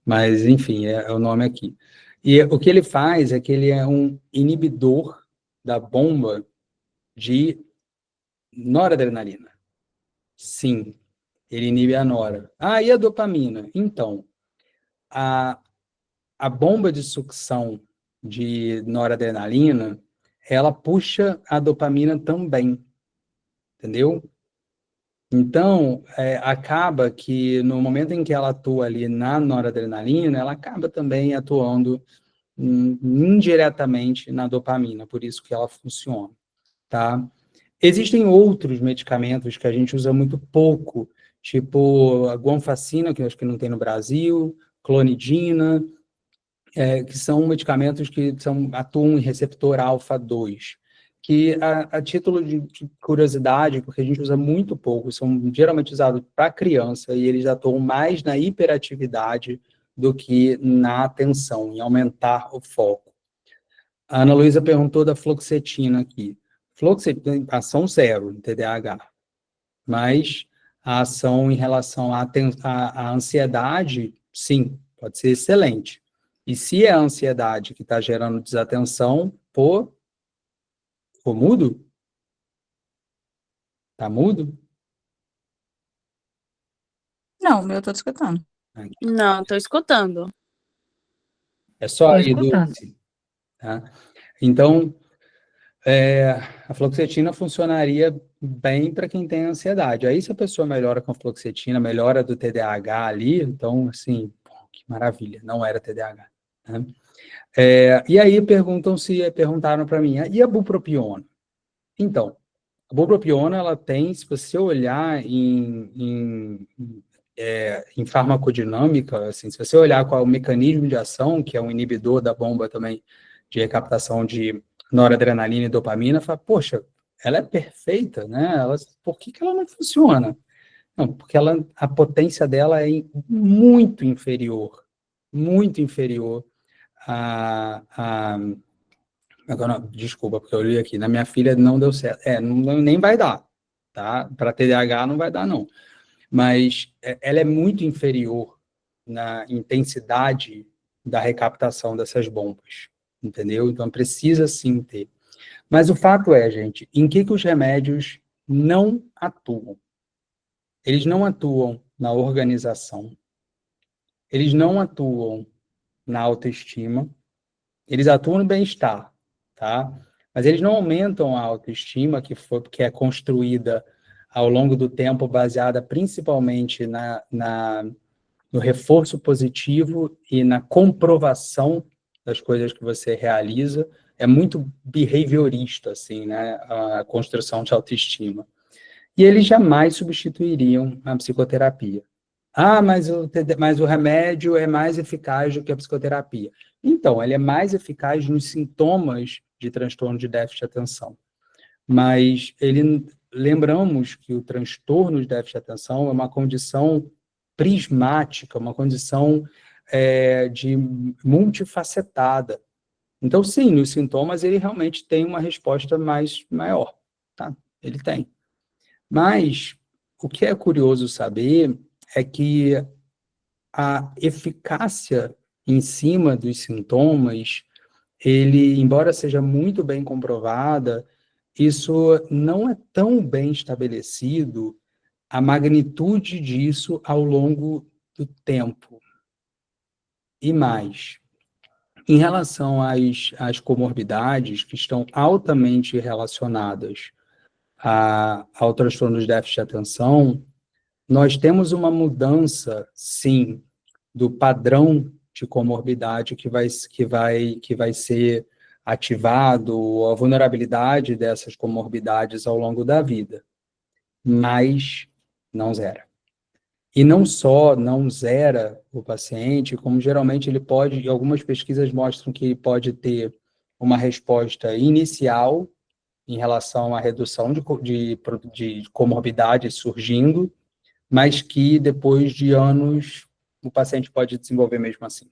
Mas, enfim, é o nome aqui. E o que ele faz é que ele é um inibidor da bomba de noradrenalina. Sim, ele inibe a nora. Ah, e a dopamina? Então, a bomba de sucção de noradrenalina, ela puxa a dopamina também, entendeu? Então, acaba que no momento em que ela atua ali na noradrenalina, ela acaba também atuando indiretamente na dopamina, por isso que ela funciona, tá? Existem outros medicamentos que a gente usa muito pouco, tipo a guanfacina, que eu acho que não tem no Brasil, clonidina, que são medicamentos que atuam em receptor alfa-2, que a título de curiosidade, porque a gente usa muito pouco, são geralmente usados para criança e eles atuam mais na hiperatividade do que na atenção, em aumentar o foco. A Ana Luísa perguntou da fluoxetina aqui. Fluoxetina tem ação zero em TDAH, mas a ação em relação à ansiedade, sim, pode ser excelente. E se é a ansiedade que está gerando desatenção, pô, ficou mudo? Tá mudo? Não, o meu eu tô te escutando. Não, tô escutando. É só Tô aí, escutando. Dulce. Tá? Então, a fluoxetina funcionaria bem para quem tem ansiedade. Aí, se a pessoa melhora com a fluoxetina, melhora do TDAH ali, então, assim, pô, que maravilha, não era TDAH. Né? E aí perguntaram para mim, e a bupropiona? Então, a bupropiona, ela tem, se você olhar em farmacodinâmica, assim, se você olhar qual é o mecanismo de ação, que é um inibidor da bomba também de recaptação de noradrenalina e dopamina, fala, poxa, ela é perfeita, né? Por que ela não funciona? Não, porque a potência dela é muito inferior a agora, desculpa, porque eu li aqui, na minha filha não deu certo. Nem vai dar, tá? Para TDAH não vai dar, não. Mas ela é muito inferior na intensidade da recaptação dessas bombas, entendeu? Então precisa sim ter. Mas o fato é, gente, em que os remédios não atuam? Eles não atuam na organização, eles não atuam na autoestima, eles atuam no bem-estar, tá? Mas eles não aumentam a autoestima que é construída ao longo do tempo, baseada principalmente no reforço positivo e na comprovação das coisas que você realiza. É muito behaviorista, assim, né? A construção de autoestima. E eles jamais substituiriam a psicoterapia. Ah, mas o remédio é mais eficaz do que a psicoterapia. Então, ele é mais eficaz nos sintomas de transtorno de déficit de atenção. Mas lembramos que o transtorno de déficit de atenção é uma condição prismática, uma condição de multifacetada. Então, sim, nos sintomas ele realmente tem uma resposta maior, tá? Ele tem. Mas o que é curioso saber é que a eficácia em cima dos sintomas, embora seja muito bem comprovada, isso não é tão bem estabelecido a magnitude disso ao longo do tempo. E mais, em relação às comorbidades que estão altamente relacionadas ao transtorno de déficit de atenção, nós temos uma mudança, sim, do padrão de comorbidade que vai ser ativado, a vulnerabilidade dessas comorbidades ao longo da vida, mas não zera. E não só não zera o paciente, como geralmente ele pode, e algumas pesquisas mostram que ele pode ter uma resposta inicial em relação à redução de comorbidades surgindo, mas que depois de anos o paciente pode desenvolver mesmo assim.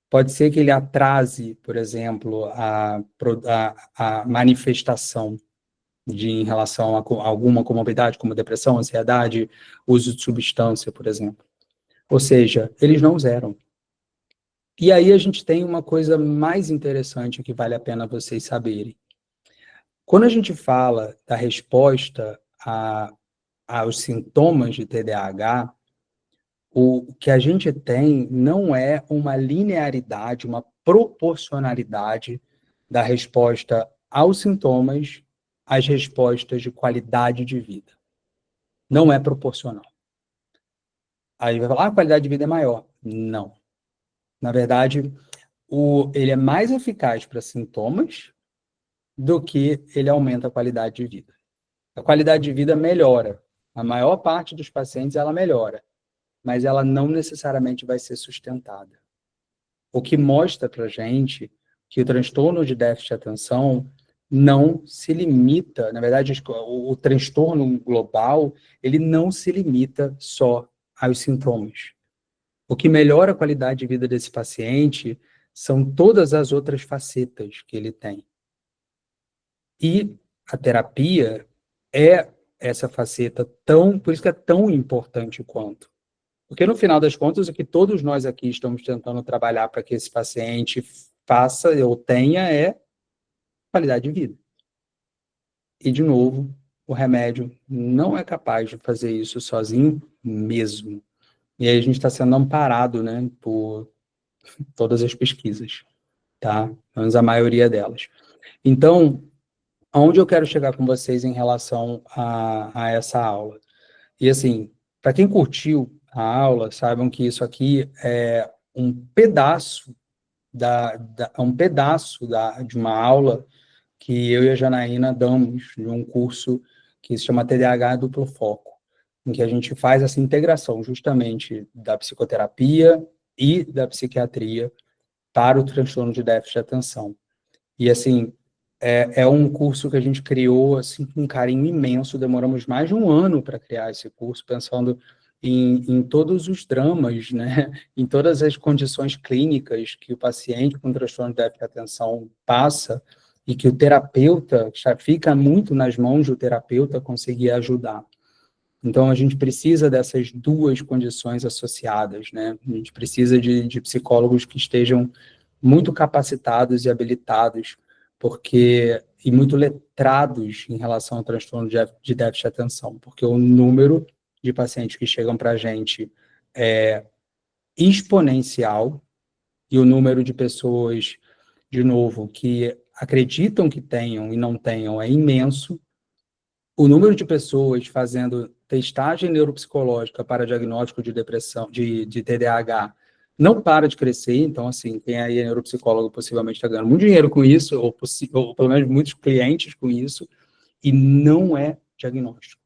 Pode ser que ele atrase, por exemplo, a manifestação em relação a alguma comorbidade, como depressão, ansiedade, uso de substância, por exemplo. Ou seja, eles não zeram. E aí a gente tem uma coisa mais interessante que vale a pena vocês saberem. Quando a gente fala da resposta aos sintomas de TDAH, o que a gente tem não é uma linearidade, uma proporcionalidade da resposta aos sintomas às respostas de qualidade de vida. Não é proporcional. Aí vai falar, a qualidade de vida é maior. Não. Na verdade, ele é mais eficaz para sintomas do que ele aumenta a qualidade de vida. A qualidade de vida melhora. A maior parte dos pacientes, ela melhora, mas ela não necessariamente vai ser sustentada. O que mostra para a gente que o transtorno de déficit de atenção não se limita, na verdade, o transtorno global, ele não se limita só aos sintomas. O que melhora a qualidade de vida desse paciente são todas as outras facetas que ele tem. E a terapia é essa faceta por isso que é tão importante quanto. Porque, no final das contas, o que todos nós aqui estamos tentando trabalhar para que esse paciente faça ou tenha é qualidade de vida. E, de novo, o remédio não é capaz de fazer isso sozinho mesmo. E aí a gente está sendo amparado, né, por todas as pesquisas, tá? Pelo menos a maioria delas. Então, aonde eu quero chegar com vocês em relação a essa aula? E, assim, para quem curtiu a aula, saibam que isso aqui é um pedaço de uma aula que eu e a Janaína damos de um curso que se chama TDAH Duplo Foco, em que a gente faz essa integração justamente da psicoterapia e da psiquiatria para o transtorno de déficit de atenção. E, assim, é um curso que a gente criou assim, com um carinho imenso, demoramos mais de um ano para criar esse curso, pensando em todos os dramas, né? Em todas as condições clínicas que o paciente com transtorno de déficit de atenção passa e que o terapeuta, já fica muito nas mãos do terapeuta conseguir ajudar. Então, a gente precisa dessas duas condições associadas, né? A gente precisa de psicólogos que estejam muito capacitados e habilitados e muito letrados em relação ao transtorno de déficit de atenção, porque o número de pacientes que chegam para a gente é exponencial e o número de pessoas, de novo, que acreditam que tenham e não tenham é imenso. O número de pessoas fazendo testagem neuropsicológica para diagnóstico de depressão, de TDAH, não para de crescer. Então, assim, quem aí é neuropsicólogo possivelmente está ganhando muito dinheiro com isso, ou pelo menos muitos clientes com isso, e não é diagnóstico.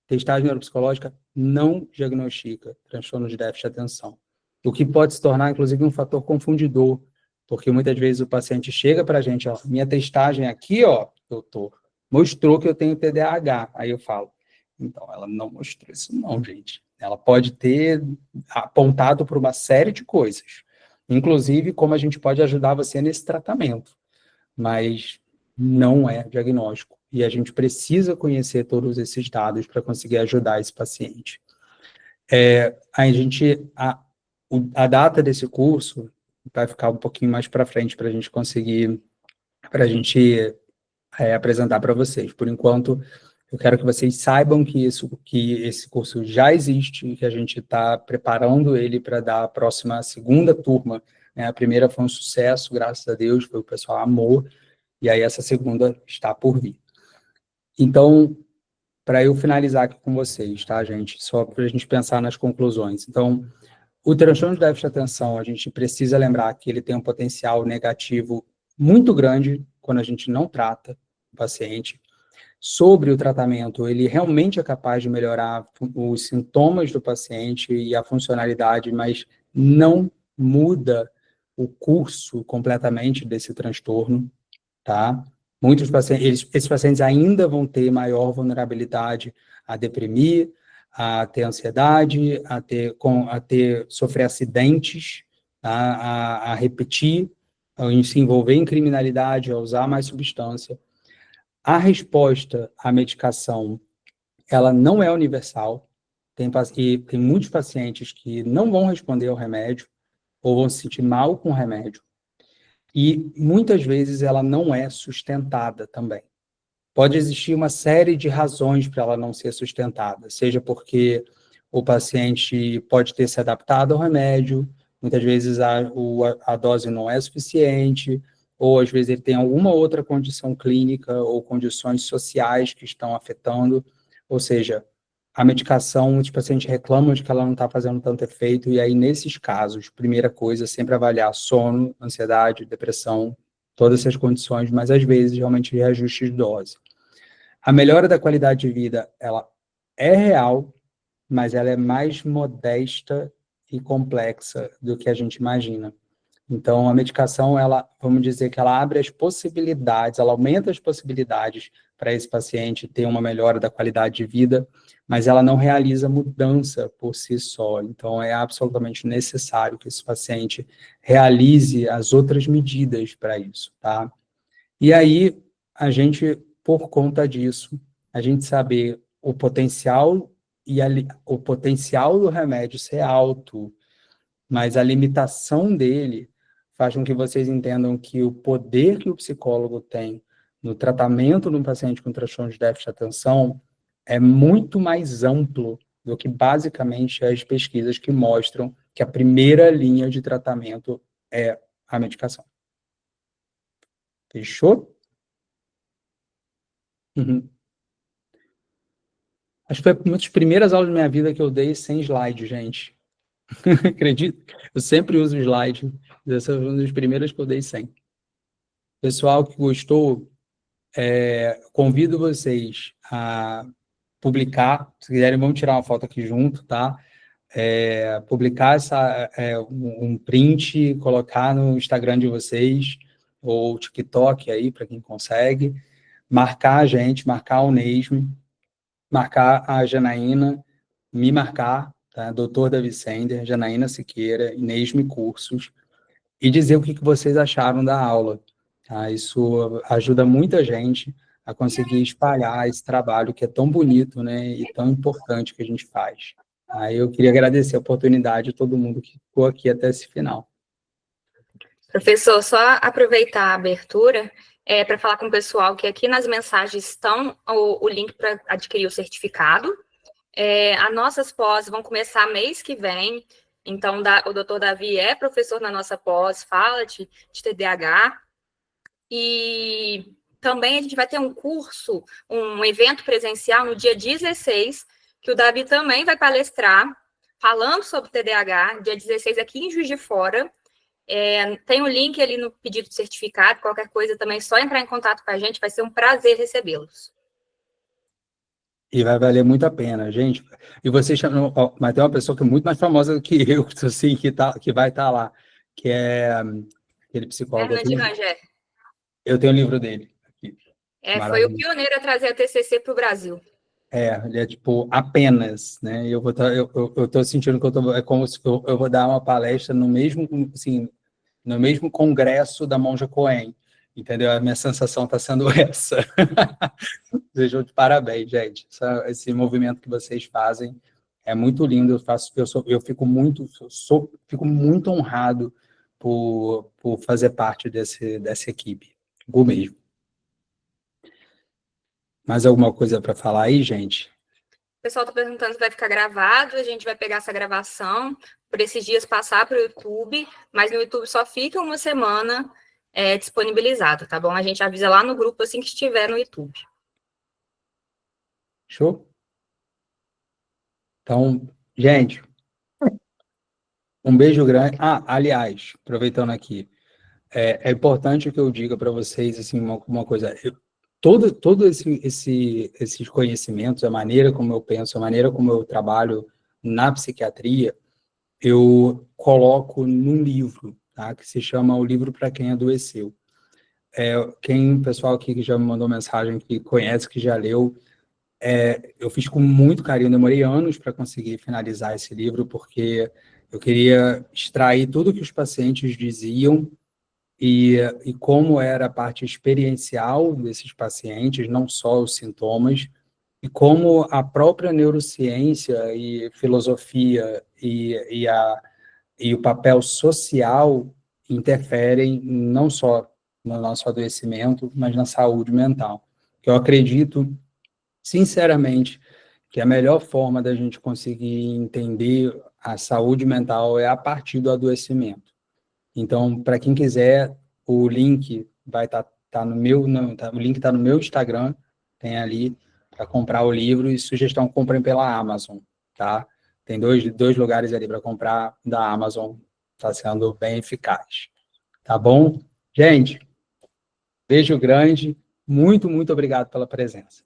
Testagem neuropsicológica não diagnostica transtorno de déficit de atenção, o que pode se tornar, inclusive, um fator confundidor, porque muitas vezes o paciente chega para a gente, ó, minha testagem aqui, ó, doutor, mostrou que eu tenho TDAH. Aí eu falo, então, ela não mostrou isso não, gente. Ela pode ter apontado por uma série de coisas, inclusive como a gente pode ajudar você nesse tratamento, mas não é diagnóstico. E a gente precisa conhecer todos esses dados para conseguir ajudar esse paciente. A data desse curso vai ficar um pouquinho mais para frente para a gente conseguir, apresentar para vocês. Por enquanto, eu quero que vocês saibam que esse curso já existe, que a gente está preparando ele para dar a próxima segunda turma, né? A primeira foi um sucesso, graças a Deus, o pessoal amou, e aí essa segunda está por vir. Então, para eu finalizar aqui com vocês, tá, gente? Só para a gente pensar nas conclusões. Então, O transtorno de déficit de atenção, a gente precisa lembrar que ele tem um potencial negativo muito grande quando a gente não trata o paciente. Sobre o tratamento, ele realmente é capaz de melhorar os sintomas do paciente e a funcionalidade, mas não muda o curso completamente desse transtorno, tá? Muitos pacientes, esses pacientes ainda vão ter maior vulnerabilidade a deprimir, a ter ansiedade, sofrer acidentes, tá? A repetir, a se envolver em criminalidade, a usar mais substância. A resposta à medicação, ela não é universal. Tem muitos pacientes que não vão responder ao remédio ou vão se sentir mal com o remédio. E muitas vezes ela não é sustentada também. Pode existir uma série de razões para ela não ser sustentada, seja porque o paciente pode ter se adaptado ao remédio, muitas vezes a dose não é suficiente, ou às vezes ele tem alguma outra condição clínica ou condições sociais que estão afetando, ou seja, a medicação, muitos pacientes reclamam de que ela não está fazendo tanto efeito, e aí nesses casos, primeira coisa, é sempre avaliar sono, ansiedade, depressão, todas essas condições, mas às vezes realmente reajuste de dose. A melhora da qualidade de vida, ela é real, mas ela é mais modesta e complexa do que a gente imagina. Então, a medicação, ela, vamos dizer que ela abre as possibilidades, ela aumenta as possibilidades para esse paciente ter uma melhora da qualidade de vida, mas ela não realiza mudança por si só. Então, é absolutamente necessário que esse paciente realize as outras medidas para isso, tá? E aí, a gente, por conta disso, a gente saber o potencial o potencial do remédio ser alto, mas a limitação dele faz com que vocês entendam que o poder que o psicólogo tem no tratamento de um paciente com transtorno de déficit de atenção é muito mais amplo do que basicamente as pesquisas que mostram que a primeira linha de tratamento é a medicação. Fechou? Uhum. Acho que foi uma das primeiras aulas da minha vida que eu dei sem slide, gente. Acredito. Eu sempre uso slide. Essa foi uma das primeiras que eu dei sem. Pessoal que gostou, convido vocês a publicar. Se quiserem, vamos tirar uma foto aqui junto, tá? Publicar um print, colocar no Instagram de vocês, ou TikTok aí, para quem consegue. Marcar a gente, marcar o Nesme, marcar a Janaína, me marcar, tá? Doutor Davi Sender, Janaína Siqueira, Nesme Cursos, e dizer o que vocês acharam da aula. Tá? Isso ajuda muita gente a conseguir espalhar esse trabalho que é tão bonito, né, e tão importante que a gente faz. Aí eu queria agradecer a oportunidade de todo mundo que ficou aqui até esse final. Professor, só aproveitar a abertura para falar com o pessoal que aqui nas mensagens estão o link para adquirir o certificado. As nossas pós vão começar mês que vem, então o doutor Davi é professor na nossa pós, fala de TDAH, e também a gente vai ter um curso, um evento presencial no dia 16, que o Davi também vai palestrar, falando sobre TDAH, dia 16 aqui em Juiz de Fora. Tem o link ali no pedido de certificado, qualquer coisa também, só entrar em contato com a gente, vai ser um prazer recebê-los. E vai valer muito a pena, gente. E vocês chamam, mas tem uma pessoa que é muito mais famosa do que eu, assim, que vai estar lá, que é aquele psicólogo. Eu tenho o livro dele aqui. Foi o pioneiro a trazer a TCC para o Brasil. Ele é tipo apenas, né? Eu tô sentindo que é como se eu vou dar uma palestra no mesmo, assim, no mesmo congresso da Monja Coen, entendeu? A minha sensação está sendo essa. Desejo de parabéns, gente. Esse movimento que vocês fazem é muito lindo. Eu fico muito honrado por fazer parte dessa equipe. Gu mesmo. Mais alguma coisa para falar aí, gente? O pessoal está perguntando se vai ficar gravado, a gente vai pegar essa gravação, por esses dias passar para o YouTube, mas no YouTube só fica uma semana disponibilizado, tá bom? A gente avisa lá no grupo assim que estiver no YouTube. Show? Então, gente, Um beijo grande. Ah, aliás, aproveitando aqui, é importante que eu diga para vocês assim, uma coisa. Todo esses conhecimentos, a maneira como eu penso, a maneira como eu trabalho na psiquiatria, eu coloco num livro, tá? Que se chama O Livro para Quem Adoeceu. O pessoal aqui que já me mandou mensagem, que conhece, que já leu, eu fiz com muito carinho, demorei anos para conseguir finalizar esse livro, porque eu queria extrair tudo que os pacientes diziam e como era a parte experiencial desses pacientes, não só os sintomas, e como a própria neurociência e filosofia e o papel social interferem não só no nosso adoecimento, mas na saúde mental. Eu acredito, sinceramente, que a melhor forma da gente conseguir entender a saúde mental é a partir do adoecimento. Então, para quem quiser, o link vai tá no meu, o link está no meu Instagram, tem ali para comprar o livro e sugestão, comprem pela Amazon, tá? Tem dois lugares ali para comprar da Amazon, está sendo bem eficaz. Tá bom? Gente, beijo grande, muito obrigado pela presença.